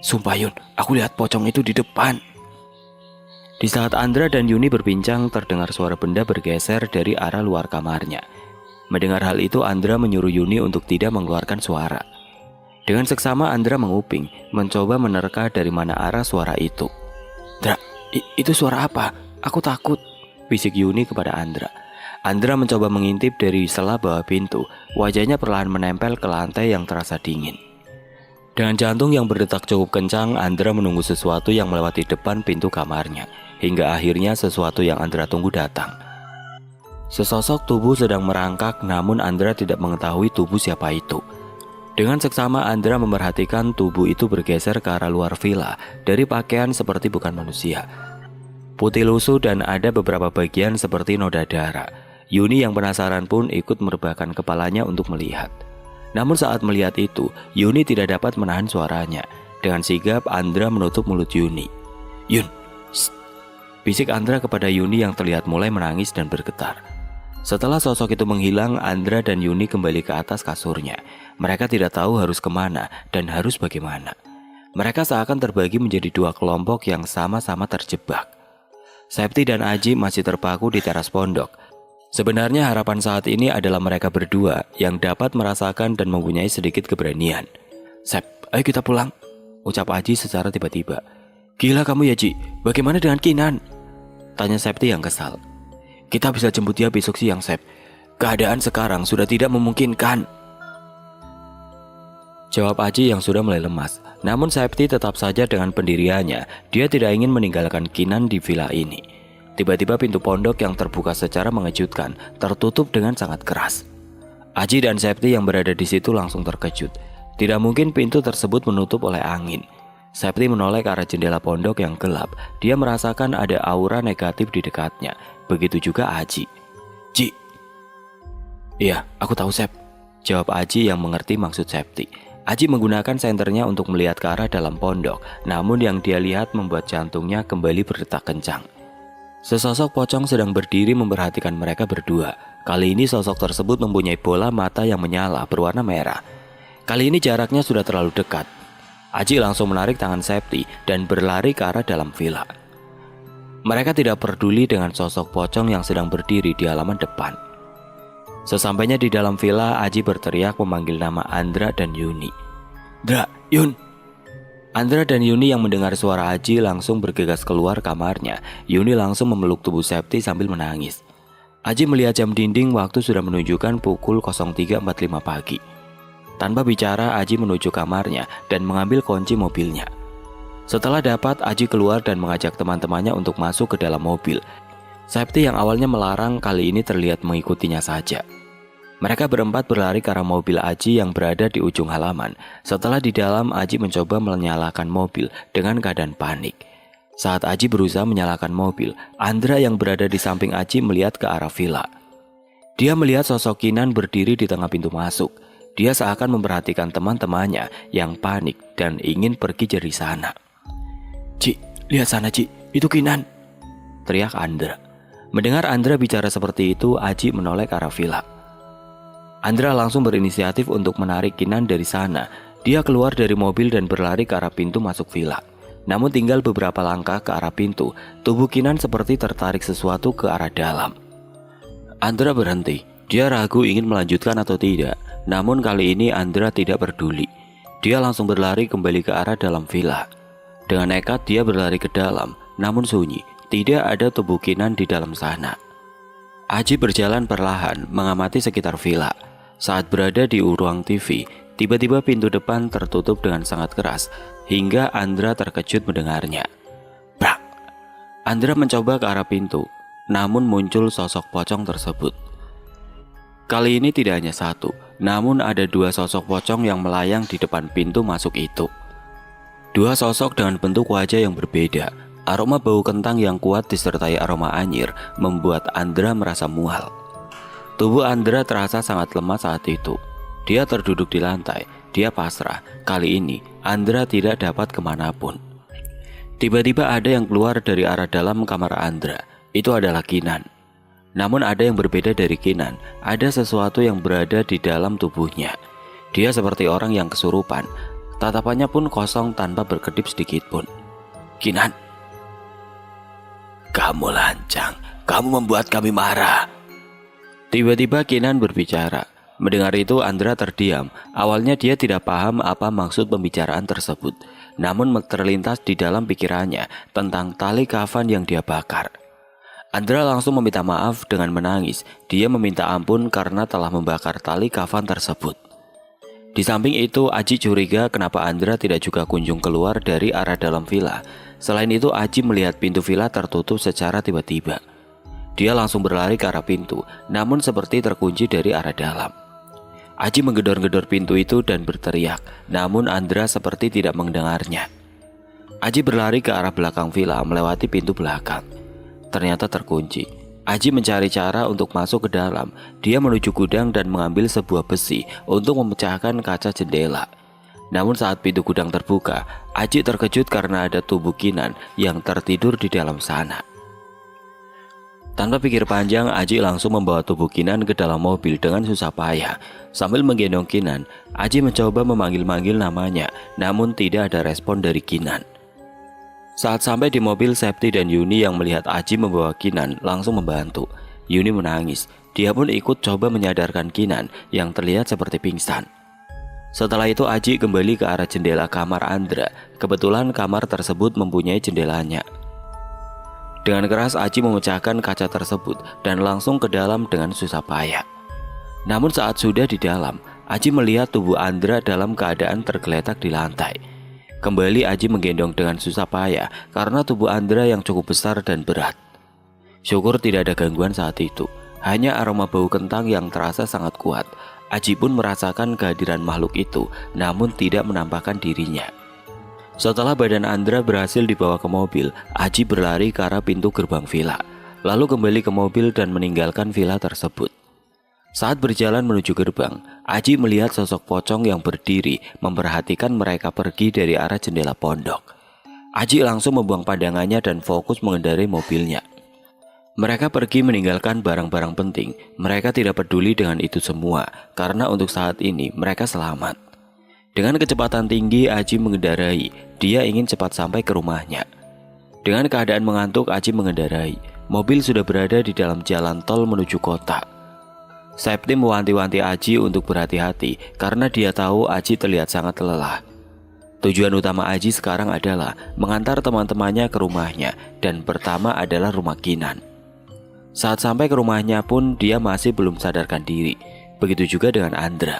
Sumpah Yun, aku lihat pocong itu di depan. Di saat Andra dan Yuni berbincang, terdengar suara benda bergeser dari arah luar kamarnya. Mendengar hal itu, Andra menyuruh Yuni untuk tidak mengeluarkan suara. Dengan seksama Andra menguping, mencoba menerka dari mana arah suara itu. Andra, itu suara apa? Aku takut, bisik Yuni kepada Andra. Andra mencoba mengintip dari sela bawah pintu. Wajahnya perlahan menempel ke lantai yang terasa dingin. Dengan jantung yang berdetak cukup kencang, Andra menunggu sesuatu yang melewati depan pintu kamarnya. Hingga akhirnya sesuatu yang Andra tunggu datang. Sesosok tubuh sedang merangkak, namun Andra tidak mengetahui tubuh siapa itu. Dengan seksama Andra memerhatikan tubuh itu bergeser ke arah luar villa. Dari pakaian seperti bukan manusia. Putih lusuh dan ada beberapa bagian seperti noda darah. Yuni yang penasaran pun ikut merebahkan kepalanya untuk melihat. Namun saat melihat itu, Yuni tidak dapat menahan suaranya. Dengan sigap Andra menutup mulut Yuni. Yun, shh. Bisik Andra kepada Yuni yang terlihat mulai menangis dan bergetar. Setelah sosok itu menghilang, Andra dan Yuni kembali ke atas kasurnya. Mereka tidak tahu harus kemana dan harus bagaimana. Mereka seakan terbagi menjadi dua kelompok yang sama-sama terjebak. Septi dan Aji masih terpaku di teras pondok. Sebenarnya harapan saat ini adalah mereka berdua yang dapat merasakan dan mempunyai sedikit keberanian. Sep, ayo kita pulang, ucap Aji secara tiba-tiba. Gila kamu ya Ji, bagaimana dengan Kinan? Tanya Septi yang kesal. Kita bisa jemput dia besok siang Sep. Keadaan sekarang sudah tidak memungkinkan. Jawab Aji yang sudah mulai lemas. Namun Septi tetap saja dengan pendiriannya. Dia tidak ingin meninggalkan Kinan di villa ini. Tiba-tiba pintu pondok yang terbuka secara mengejutkan tertutup dengan sangat keras. Aji dan Septi yang berada di situ langsung terkejut. Tidak mungkin pintu tersebut menutup oleh angin. Septi menoleh ke arah jendela pondok yang gelap. Dia merasakan ada aura negatif di dekatnya. Begitu juga Aji. "Ji." "Iya, aku tahu, Sep," jawab Aji yang mengerti maksud Septi. Aji menggunakan senternya untuk melihat ke arah dalam pondok. Namun yang dia lihat membuat jantungnya kembali berdetak kencang. Sesosok pocong sedang berdiri memperhatikan mereka berdua. Kali ini sosok tersebut mempunyai bola mata yang menyala berwarna merah. Kali ini jaraknya sudah terlalu dekat. Aji langsung menarik tangan Septi dan berlari ke arah dalam villa. Mereka tidak peduli dengan sosok pocong yang sedang berdiri di halaman depan. Sesampainya di dalam villa, Aji berteriak memanggil nama Andra dan Yuni. "Dra, Yun!" Andra dan Yuni yang mendengar suara Aji langsung bergegas keluar kamarnya. Yuni langsung memeluk tubuh Septi sambil menangis. Aji melihat jam dinding, waktu sudah menunjukkan pukul 03.45 pagi. Tanpa bicara, Aji menuju kamarnya dan mengambil kunci mobilnya. Setelah dapat, Aji keluar dan mengajak teman-temannya untuk masuk ke dalam mobil. Septi yang awalnya melarang kali ini terlihat mengikutinya saja. Mereka berempat berlari ke arah mobil Aji yang berada di ujung halaman. Setelah di dalam, Aji mencoba menyalakan mobil dengan keadaan panik. Saat Aji berusaha menyalakan mobil, Andra yang berada di samping Aji melihat ke arah villa. Dia melihat sosok Kinan berdiri di tengah pintu masuk. Dia seakan memperhatikan teman-temannya yang panik dan ingin pergi dari sana. "Ci, lihat sana, Ci, itu Kinan," teriak Andra. Mendengar Andra bicara seperti itu, Aji menoleh ke arah villa. Andra langsung berinisiatif untuk menarik Kinan dari sana. Dia keluar dari mobil dan berlari ke arah pintu masuk villa. Namun tinggal beberapa langkah ke arah pintu, tubuh Kinan seperti tertarik sesuatu ke arah dalam. Andra berhenti. Dia ragu ingin melanjutkan atau tidak. Namun kali ini Andra tidak peduli. Dia langsung berlari kembali ke arah dalam villa. Dengan nekat dia berlari ke dalam, namun sunyi. Tidak ada tubuh Kinan di dalam sana. Aji berjalan perlahan mengamati sekitar villa. Saat berada di ruang TV, tiba-tiba pintu depan tertutup dengan sangat keras hingga Andra terkejut mendengarnya. Brak! Andra mencoba ke arah pintu, namun muncul sosok pocong tersebut. Kali ini tidak hanya satu, namun ada dua sosok pocong yang melayang di depan pintu masuk itu. Dua sosok dengan bentuk wajah yang berbeda. Aroma bau kentang yang kuat disertai aroma anyir membuat Andra merasa mual. Tubuh Andra terasa sangat lemah saat itu. Dia terduduk di lantai. Dia pasrah. Kali ini Andra tidak dapat kemanapun. Tiba-tiba ada yang keluar dari arah dalam kamar Andra. Itu adalah Kinan. Namun ada yang berbeda dari Kinan. Ada sesuatu yang berada di dalam tubuhnya. Dia seperti orang yang kesurupan. Tatapannya pun kosong tanpa berkedip sedikit pun. "Kinan, kamu lancang. Kamu membuat kami marah." Tiba-tiba Kinan berbicara. Mendengar itu Andra terdiam. Awalnya dia tidak paham apa maksud pembicaraan tersebut. Namun terlintas di dalam pikirannya tentang tali kafan yang dia bakar. Andra langsung meminta maaf dengan menangis. Dia meminta ampun karena telah membakar tali kafan tersebut. Di samping itu Aji curiga kenapa Andra tidak juga kunjung keluar dari arah dalam villa. Selain itu Aji melihat pintu villa tertutup secara tiba-tiba. Dia langsung berlari ke arah pintu, namun seperti terkunci dari arah dalam. Aji menggedor-gedor pintu itu dan berteriak, namun Andra seperti tidak mendengarnya. Aji berlari ke arah belakang villa melewati pintu belakang. Ternyata terkunci. Aji mencari cara untuk masuk ke dalam. Dia menuju gudang dan mengambil sebuah besi untuk memecahkan kaca jendela. Namun saat pintu gudang terbuka, Aji terkejut karena ada tubuh Kinan yang tertidur di dalam sana. Tanpa pikir panjang, Aji langsung membawa tubuh Kinan ke dalam mobil dengan susah payah. Sambil menggendong Kinan, Aji mencoba memanggil-manggil namanya, namun tidak ada respon dari Kinan. Saat sampai di mobil, Septi dan Yuni yang melihat Aji membawa Kinan langsung membantu. Yuni menangis. Dia pun ikut coba menyadarkan Kinan yang terlihat seperti pingsan. Setelah itu Aji kembali ke arah jendela kamar Andra. Kebetulan kamar tersebut mempunyai jendelanya. Dengan keras Aji memecahkan kaca tersebut dan langsung ke dalam dengan susah payah. Namun saat sudah di dalam, Aji melihat tubuh Andra dalam keadaan tergeletak di lantai. Kembali Aji menggendong dengan susah payah karena tubuh Andra yang cukup besar dan berat. Syukur tidak ada gangguan saat itu, hanya aroma bau kentang yang terasa sangat kuat. Aji pun merasakan kehadiran makhluk itu, namun tidak menampakkan dirinya. Setelah badan Andra berhasil dibawa ke mobil, Aji berlari ke arah pintu gerbang villa, lalu kembali ke mobil dan meninggalkan villa tersebut. Saat berjalan menuju gerbang, Aji melihat sosok pocong yang berdiri memperhatikan mereka pergi dari arah jendela pondok. Aji langsung membuang pandangannya dan fokus mengendarai mobilnya. Mereka pergi meninggalkan barang-barang penting. Mereka tidak peduli dengan itu semua, karena untuk saat ini mereka selamat. Dengan kecepatan tinggi Aji mengendarai, dia ingin cepat sampai ke rumahnya. Dengan keadaan mengantuk Aji mengendarai, mobil sudah berada di dalam jalan tol menuju kota. Septi mewanti-wanti Aji untuk berhati-hati karena dia tahu Aji terlihat sangat lelah. Tujuan utama Aji sekarang adalah mengantar teman-temannya ke rumahnya, dan pertama adalah rumah Kinan. Saat sampai ke rumahnya pun dia masih belum sadarkan diri, begitu juga dengan Andra.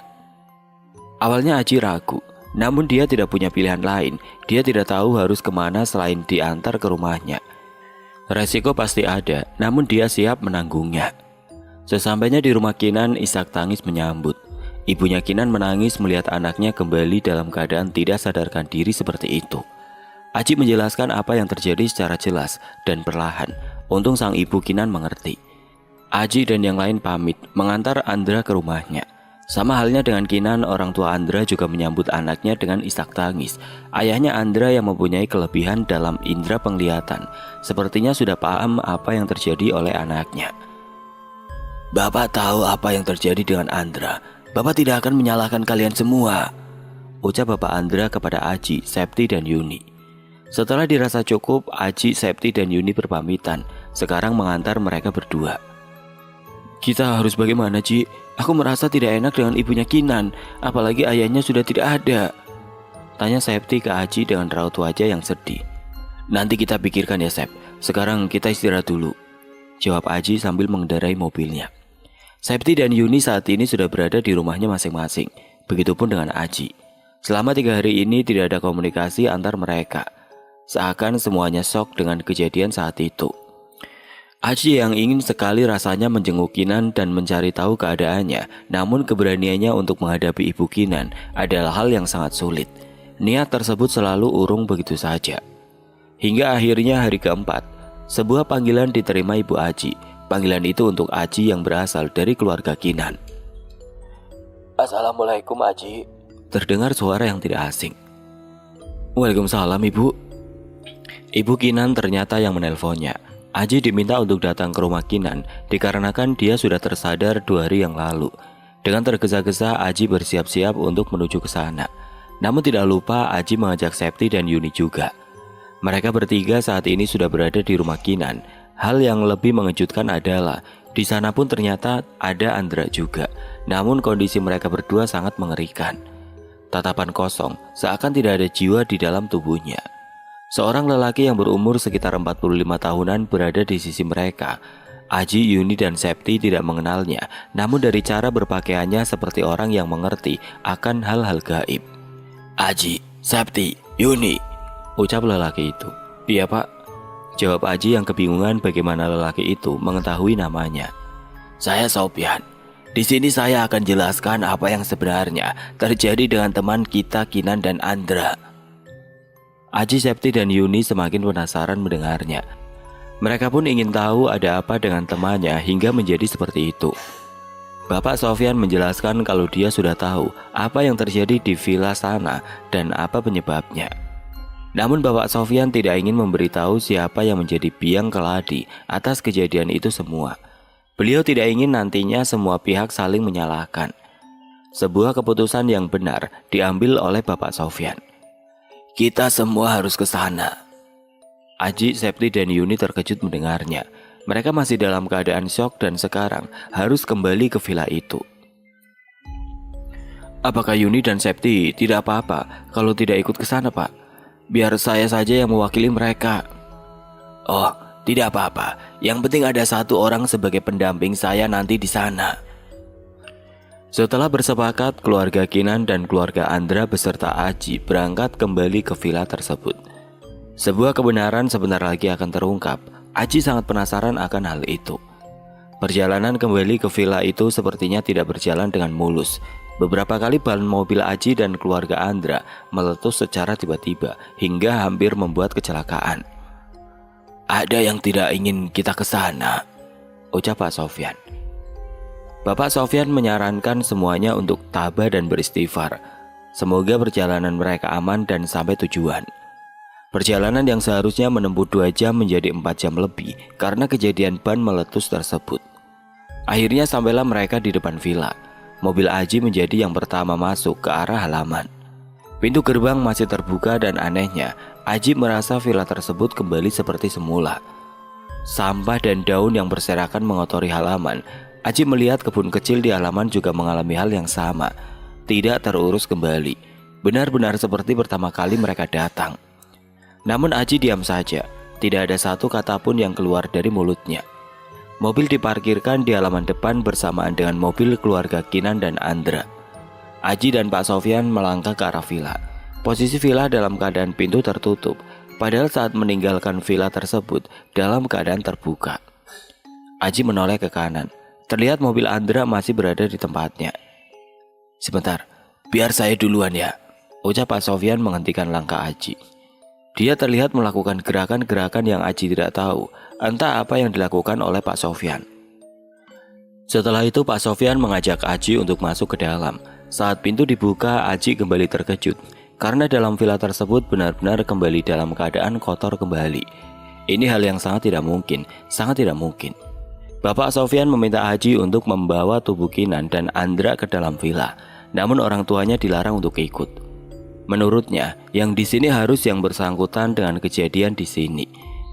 Awalnya Aji ragu, namun dia tidak punya pilihan lain. Dia tidak tahu harus kemana selain diantar ke rumahnya. Resiko pasti ada, namun dia siap menanggungnya. Sesampainya di rumah Kinan, isak tangis menyambut. Ibunya Kinan menangis melihat anaknya kembali dalam keadaan tidak sadarkan diri seperti itu. Aji menjelaskan apa yang terjadi secara jelas dan perlahan. Untung sang ibu Kinan mengerti. Aji dan yang lain pamit mengantar Andra ke rumahnya. Sama halnya dengan Kinan, orang tua Andra juga menyambut anaknya dengan isak tangis. Ayahnya Andra yang mempunyai kelebihan dalam indera penglihatan, sepertinya sudah paham apa yang terjadi oleh anaknya. "Bapak tahu apa yang terjadi dengan Andra. Bapak tidak akan menyalahkan kalian semua," ucap Bapak Andra kepada Aji, Septi, dan Yuni. Setelah dirasa cukup, Aji, Septi, dan Yuni berpamitan. Sekarang mengantar mereka berdua. "Kita harus bagaimana, Ci? Aku merasa tidak enak dengan ibunya Kinan, apalagi ayahnya sudah tidak ada," tanya Septi ke Aji dengan raut wajah yang sedih. "Nanti kita pikirkan ya, Sep. Sekarang kita istirahat dulu," jawab Aji sambil mengendarai mobilnya. Septi dan Yuni saat ini sudah berada di rumahnya masing-masing. Begitupun dengan Aji. Selama 3 hari ini tidak ada komunikasi antar mereka. Seakan semuanya shock dengan kejadian saat itu. Aji yang ingin sekali rasanya menjenguk Kinan dan mencari tahu keadaannya, namun keberaniannya untuk menghadapi ibu Kinan adalah hal yang sangat sulit. Niat tersebut selalu urung begitu saja. Hingga akhirnya hari keempat, sebuah panggilan diterima ibu Aji. Panggilan itu untuk Aji yang berasal dari keluarga Kinan. "Assalamualaikum, Aji," terdengar suara yang tidak asing. "Waalaikumsalam, Ibu." Ibu Kinan ternyata yang menelponnya. Aji diminta untuk datang ke rumah Kinan dikarenakan dia sudah tersadar 2 hari yang lalu. Dengan tergesa-gesa Aji bersiap-siap untuk menuju ke sana. Namun tidak lupa Aji mengajak Septi dan Yuni juga. Mereka bertiga saat ini sudah berada di rumah Kinan. Hal yang lebih mengejutkan adalah di sana pun ternyata ada Andra juga. Namun kondisi mereka berdua sangat mengerikan. Tatapan kosong, seakan tidak ada jiwa di dalam tubuhnya. Seorang lelaki yang berumur sekitar 45 tahunan berada di sisi mereka. Aji, Yuni, dan Septi tidak mengenalnya, namun dari cara berpakaiannya seperti orang yang mengerti akan hal-hal gaib. "Aji, Septi, Yuni," ucap lelaki itu. "Iya, Pak," jawab Aji yang kebingungan bagaimana lelaki itu mengetahui namanya. "Saya Sopyan. Di sini saya akan jelaskan apa yang sebenarnya terjadi dengan teman kita Kinan dan Andra." Aji, Septi, dan Yuni semakin penasaran mendengarnya. Mereka pun ingin tahu ada apa dengan temannya hingga menjadi seperti itu. Bapak Sofyan menjelaskan kalau dia sudah tahu apa yang terjadi di villa sana dan apa penyebabnya. Namun Bapak Sofyan tidak ingin memberitahu siapa yang menjadi biang keladi atas kejadian itu semua. Beliau tidak ingin nantinya semua pihak saling menyalahkan. Sebuah keputusan yang benar diambil oleh Bapak Sofyan. "Kita semua harus ke sana." Aji, Septi, dan Yuni terkejut mendengarnya. Mereka masih dalam keadaan syok dan sekarang harus kembali ke villa itu. "Apakah Yuni dan Septi tidak apa-apa kalau tidak ikut ke sana, Pak? Biar saya saja yang mewakili mereka." "Oh, tidak apa-apa. Yang penting ada 1 orang sebagai pendamping saya nanti di sana." Setelah bersepakat, keluarga Kinan dan keluarga Andra beserta Aji berangkat kembali ke villa tersebut. Sebuah kebenaran sebentar lagi akan terungkap. Aji sangat penasaran akan hal itu. Perjalanan kembali ke villa itu sepertinya tidak berjalan dengan mulus. Beberapa kali ban mobil Aji dan keluarga Andra meletus secara tiba-tiba hingga hampir membuat kecelakaan. "Ada yang tidak ingin kita ke sana," ucap Pak Sofyan. Bapak Sofyan menyarankan semuanya untuk tabah dan beristighfar. Semoga perjalanan mereka aman dan sampai tujuan. Perjalanan yang seharusnya menempuh 2 jam menjadi 4 jam lebih karena kejadian ban meletus tersebut. Akhirnya sampailah mereka di depan villa. Mobil Aji menjadi yang pertama masuk ke arah halaman. Pintu gerbang masih terbuka dan anehnya, Aji merasa villa tersebut kembali seperti semula. Sampah dan daun yang berserakan mengotori halaman. Aji melihat kebun kecil di halaman juga mengalami hal yang sama, tidak terurus kembali. Benar-benar seperti pertama kali mereka datang. Namun Aji diam saja, tidak ada satu kata pun yang keluar dari mulutnya. Mobil diparkirkan di halaman depan bersamaan dengan mobil keluarga Kinan dan Andra. Aji dan Pak Sofyan melangkah ke arah villa. Posisi villa dalam keadaan pintu tertutup, padahal saat meninggalkan villa tersebut dalam keadaan terbuka. Aji menoleh ke kanan. Terlihat mobil Andra masih berada di tempatnya. "Sebentar, biar saya duluan ya," ucap Pak Sofyan menghentikan langkah Aji. Dia terlihat melakukan gerakan-gerakan yang Aji tidak tahu, entah apa yang dilakukan oleh Pak Sofyan. Setelah itu Pak Sofyan mengajak Aji untuk masuk ke dalam. Saat pintu dibuka, Aji kembali terkejut karena dalam villa tersebut benar-benar kembali dalam keadaan kotor kembali. Ini hal yang sangat tidak mungkin, sangat tidak mungkin. Bapak Sofyan meminta Aji untuk membawa tubuh Kinan dan Andra ke dalam villa, namun orang tuanya dilarang untuk ikut. Menurutnya, yang di sini harus yang bersangkutan dengan kejadian di sini.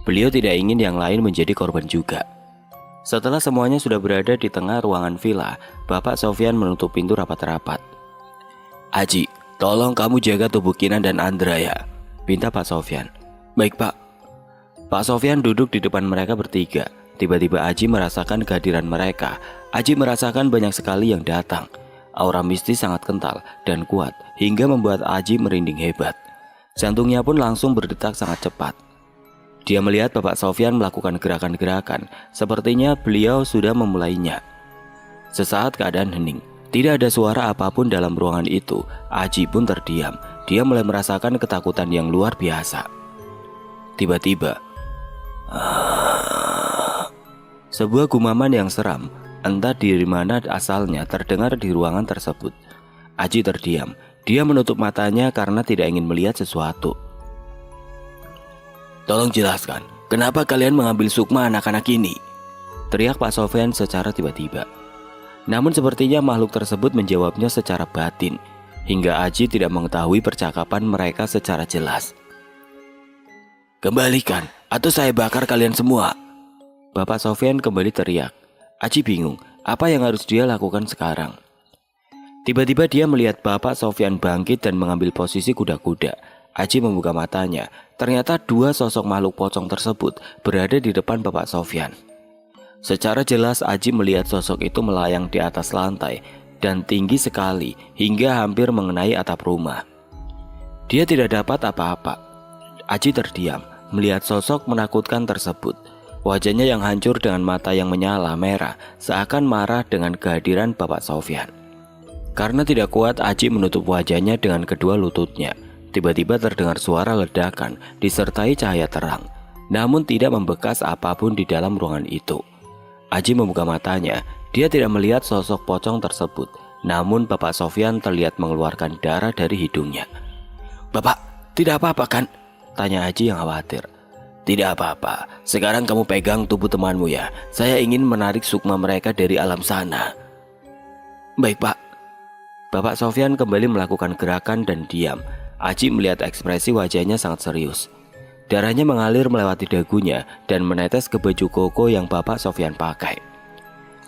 Beliau tidak ingin yang lain menjadi korban juga. Setelah semuanya sudah berada di tengah ruangan villa, Bapak Sofyan menutup pintu rapat-rapat. "Aji, tolong kamu jaga tubuh Kinan dan Andra ya," pinta Pak Sofyan. "Baik Pak." Pak Sofyan duduk di depan mereka bertiga. Tiba-tiba Aji merasakan kehadiran mereka. Aji merasakan banyak sekali yang datang. Aura mistis sangat kental dan kuat hingga membuat Aji merinding hebat. Jantungnya pun langsung berdetak sangat cepat. Dia melihat Bapak Sofyan melakukan gerakan-gerakan. Sepertinya beliau sudah memulainya. Sesaat keadaan hening. Tidak ada suara apapun dalam ruangan itu. Aji pun terdiam. Dia mulai merasakan ketakutan yang luar biasa. Tiba-tiba sebuah gumaman yang seram, entah dari mana asalnya, terdengar di ruangan tersebut. Aji terdiam. Dia menutup matanya karena tidak ingin melihat sesuatu. "Tolong jelaskan, kenapa kalian mengambil sukma anak-anak ini?" teriak Pak Sofyan secara tiba-tiba. Namun sepertinya makhluk tersebut menjawabnya secara batin, hingga Aji tidak mengetahui percakapan mereka secara jelas. "Kembalikan, atau saya bakar kalian semua!" Bapak Sofyan kembali teriak. Aji bingung, apa yang harus dia lakukan sekarang. Tiba-tiba dia melihat Bapak Sofyan bangkit dan mengambil posisi kuda-kuda. Aji membuka matanya. Ternyata 2 sosok makhluk pocong tersebut berada di depan Bapak Sofyan. Secara jelas Aji melihat sosok itu melayang di atas lantai dan tinggi sekali hingga hampir mengenai atap rumah. Dia tidak dapat apa-apa. Aji terdiam melihat sosok menakutkan tersebut. Wajahnya yang hancur dengan mata yang menyala merah, seakan marah dengan kehadiran Bapak Sofyan. Karena tidak kuat, Aji menutup wajahnya dengan kedua lututnya. Tiba-tiba terdengar suara ledakan disertai cahaya terang, namun tidak membekas apapun di dalam ruangan itu. Aji membuka matanya. Dia tidak melihat sosok pocong tersebut, namun Bapak Sofyan terlihat mengeluarkan darah dari hidungnya. "Bapak, tidak apa-apa kan?" tanya Aji yang khawatir. "Tidak apa-apa, sekarang kamu pegang tubuh temanmu ya. Saya ingin menarik sukma mereka dari alam sana." "Baik Pak." Bapak Sofyan kembali melakukan gerakan dan diam. Aji melihat ekspresi wajahnya sangat serius. Darahnya mengalir melewati dagunya dan menetes ke baju koko yang Bapak Sofyan pakai.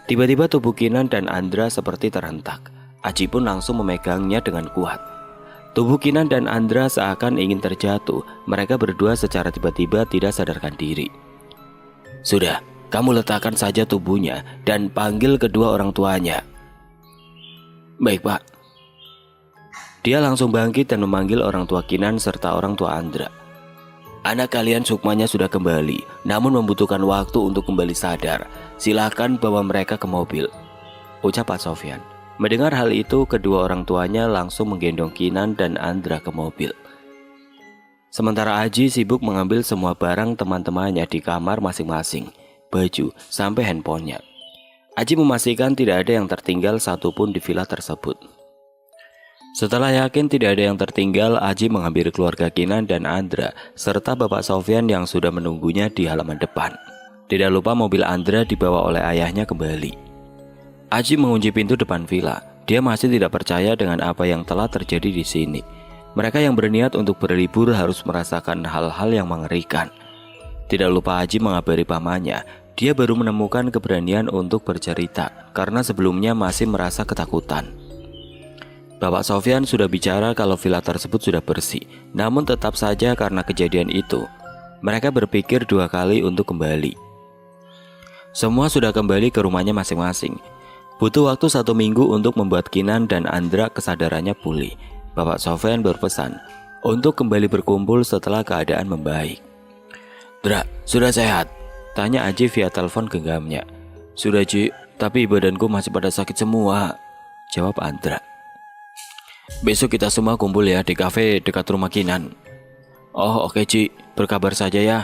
Tiba-tiba tubuh Kinan dan Andra seperti terhentak. Aji pun langsung memegangnya dengan kuat. Tubuh Kinan dan Andra seakan ingin terjatuh. Mereka berdua secara tiba-tiba tidak sadarkan diri. "Sudah, kamu letakkan saja tubuhnya dan panggil kedua orang tuanya." Baik Pak. Dia langsung bangkit dan memanggil orang tua Kinan serta orang tua Andra. Anak kalian Sukmanya sudah kembali, namun membutuhkan waktu untuk kembali sadar. Silakan bawa mereka ke mobil, ucap Pak Sofyan. Mendengar hal itu, kedua orang tuanya langsung menggendong Kinan dan Andra ke mobil. Sementara Aji sibuk mengambil semua barang teman-temannya di kamar masing-masing, baju sampai handphonenya. Aji memastikan tidak ada yang tertinggal satupun di villa tersebut. Setelah yakin tidak ada yang tertinggal, Aji menghampiri keluarga Kinan dan Andra serta Bapak Sofyan yang sudah menunggunya di halaman depan. Tidak lupa mobil Andra dibawa oleh ayahnya kembali. Aji mengunci pintu depan villa. Dia masih tidak percaya dengan apa yang telah terjadi di sini. Mereka yang berniat untuk berlibur harus merasakan hal-hal yang mengerikan. Tidak lupa Aji mengabari pamannya. Dia baru menemukan keberanian untuk bercerita karena sebelumnya masih merasa ketakutan. Bapak Sofyan sudah bicara kalau villa tersebut sudah bersih, namun tetap saja karena kejadian itu, mereka berpikir dua kali untuk kembali. Semua sudah kembali ke rumahnya masing-masing. Butuh waktu 1 minggu untuk membuat Kinan dan Andra kesadarannya pulih. Bapak Sofyan berpesan untuk kembali berkumpul setelah keadaan membaik. Dra, sudah sehat? Tanya Aji via telepon genggamnya. Sudah Ci, tapi badanku masih pada sakit semua, jawab Andra. Besok kita semua kumpul ya di kafe dekat rumah Kinan. Oh oke Ci, berkabar saja ya,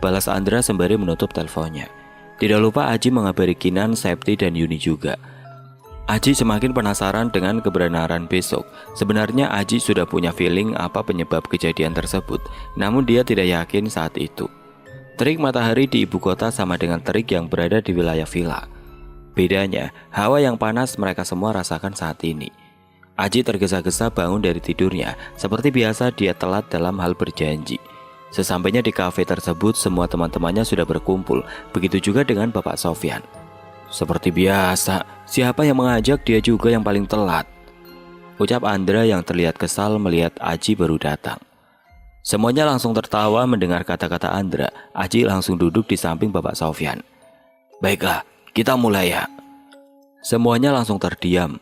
balas Andra sembari menutup teleponnya. Tidak lupa Aji mengabari Kinan, Septi dan Yuni juga. Aji semakin penasaran dengan kebenaran besok. Sebenarnya Aji sudah punya feeling apa penyebab kejadian tersebut, namun dia tidak yakin saat itu. Terik matahari di ibu kota sama dengan terik yang berada di wilayah villa. Bedanya, hawa yang panas mereka semua rasakan saat ini. Aji tergesa-gesa bangun dari tidurnya. Seperti biasa dia telat dalam hal berjanji. Sesampainya di kafe tersebut, semua teman-temannya sudah berkumpul. Begitu juga dengan Bapak Sofyan. Seperti biasa, siapa yang mengajak dia juga yang paling telat, ucap Andra yang terlihat kesal melihat Aji baru datang. Semuanya langsung tertawa mendengar kata-kata Andra. Aji langsung duduk di samping Bapak Sofyan. Baiklah, kita mulai ya. Semuanya langsung terdiam.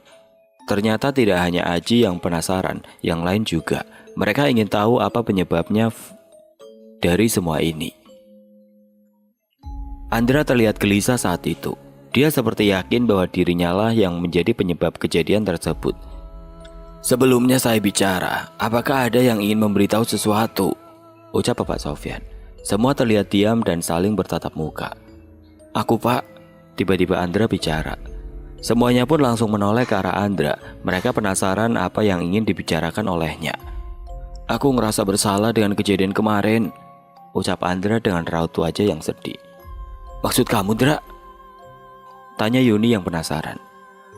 Ternyata tidak hanya Aji yang penasaran, yang lain juga. Mereka ingin tahu apa penyebabnya dari semua ini. Andra terlihat gelisah saat itu. Dia seperti yakin bahwa dirinya lah yang menjadi penyebab kejadian tersebut. Sebelumnya saya bicara, apakah ada yang ingin memberitahu sesuatu? Ucap Bapak Sofyan. Semua terlihat diam dan saling bertatap muka. Aku Pak, tiba-tiba Andra bicara. Semuanya pun langsung menoleh ke arah Andra. Mereka penasaran apa yang ingin dibicarakan olehnya. Aku ngerasa bersalah dengan kejadian kemarin, ucap Andra dengan raut wajah yang sedih. Maksud kamu, Dra? Tanya Yuni yang penasaran.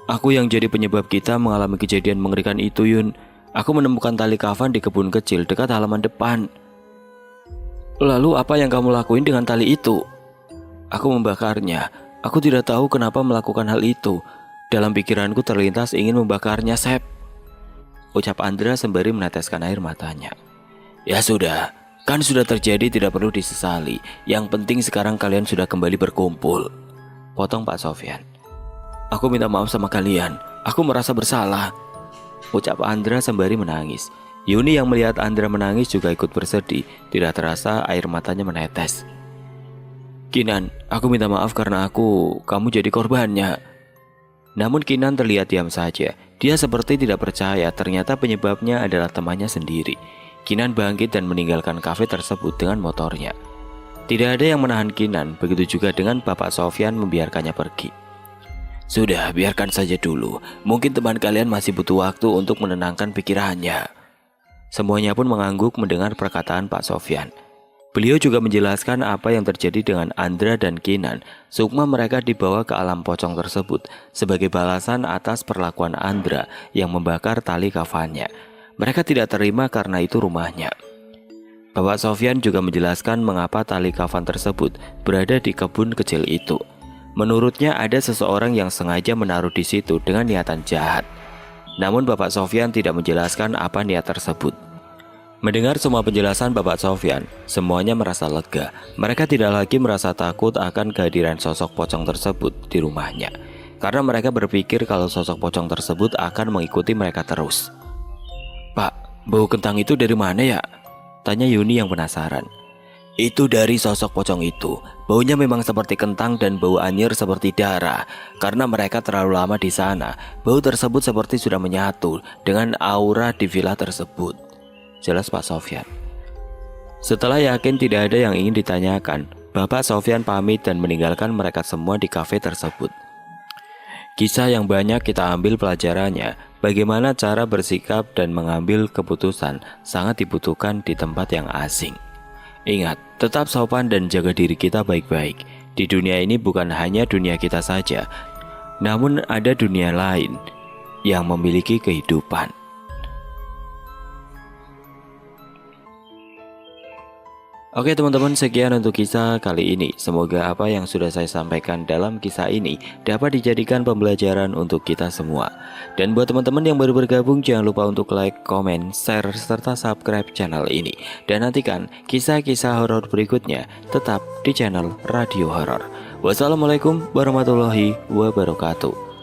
Aku yang jadi penyebab kita mengalami kejadian mengerikan itu, Yun. Aku menemukan tali kafan di kebun kecil dekat halaman depan. Lalu apa yang kamu lakuin dengan tali itu? Aku membakarnya. Aku tidak tahu kenapa melakukan hal itu. Dalam pikiranku terlintas ingin membakarnya, Sep, ucap Andra sembari meneteskan air matanya. Ya sudah, kan sudah terjadi, tidak perlu disesali. Yang penting sekarang kalian sudah kembali berkumpul, potong Pak Sofyan. Aku minta maaf sama kalian. Aku merasa bersalah, ucap Andra sembari menangis. Yuni yang melihat Andra menangis juga ikut bersedih. Tidak terasa air matanya menetes. Kinan, aku minta maaf karena kamu jadi korbannya. Namun Kinan terlihat diam saja. Dia seperti tidak percaya ternyata penyebabnya adalah temannya sendiri. Kinan bangkit dan meninggalkan kafe tersebut dengan motornya. Tidak ada yang menahan Kinan, begitu juga dengan Bapak Sofyan membiarkannya pergi. Sudah, biarkan saja dulu. Mungkin teman kalian masih butuh waktu untuk menenangkan pikirannya. Semuanya pun mengangguk mendengar perkataan Pak Sofyan. Beliau juga menjelaskan apa yang terjadi dengan Andra dan Kinan. Sukma mereka dibawa ke alam pocong tersebut sebagai balasan atas perlakuan Andra yang membakar tali kafannya. Mereka tidak terima karena itu rumahnya. Bapak Sofyan juga menjelaskan mengapa tali kafan tersebut berada di kebun kecil itu. Menurutnya ada seseorang yang sengaja menaruh di situ dengan niatan jahat. Namun Bapak Sofyan tidak menjelaskan apa niat tersebut. Mendengar semua penjelasan Bapak Sofyan, semuanya merasa lega. Mereka tidak lagi merasa takut akan kehadiran sosok pocong tersebut di rumahnya. karena mereka berpikir kalau sosok pocong tersebut akan mengikuti mereka terus. "Pak, bau kentang itu dari mana ya?" tanya Yuni yang penasaran. "Itu dari sosok pocong itu. Baunya memang seperti kentang dan bau anyir seperti darah. Karena mereka terlalu lama di sana, bau tersebut seperti sudah menyatu dengan aura di villa tersebut," jelas Pak Sofyan. Setelah yakin tidak ada yang ingin ditanyakan, Bapak Sofyan pamit dan meninggalkan mereka semua di kafe tersebut. Kisah yang banyak kita ambil pelajarannya, bagaimana cara bersikap dan mengambil keputusan sangat dibutuhkan di tempat yang asing. Ingat, tetap sopan dan jaga diri kita baik-baik. Di dunia ini bukan hanya dunia kita saja, namun ada dunia lain yang memiliki kehidupan. Oke teman-teman, sekian untuk kisah kali ini. Semoga apa yang sudah saya sampaikan dalam kisah ini dapat dijadikan pembelajaran untuk kita semua. Dan buat teman-teman yang baru bergabung, jangan lupa untuk like, comment, share, serta subscribe channel ini. Dan nantikan kisah-kisah horor berikutnya tetap di channel Radio Horor. Wassalamualaikum warahmatullahi wabarakatuh.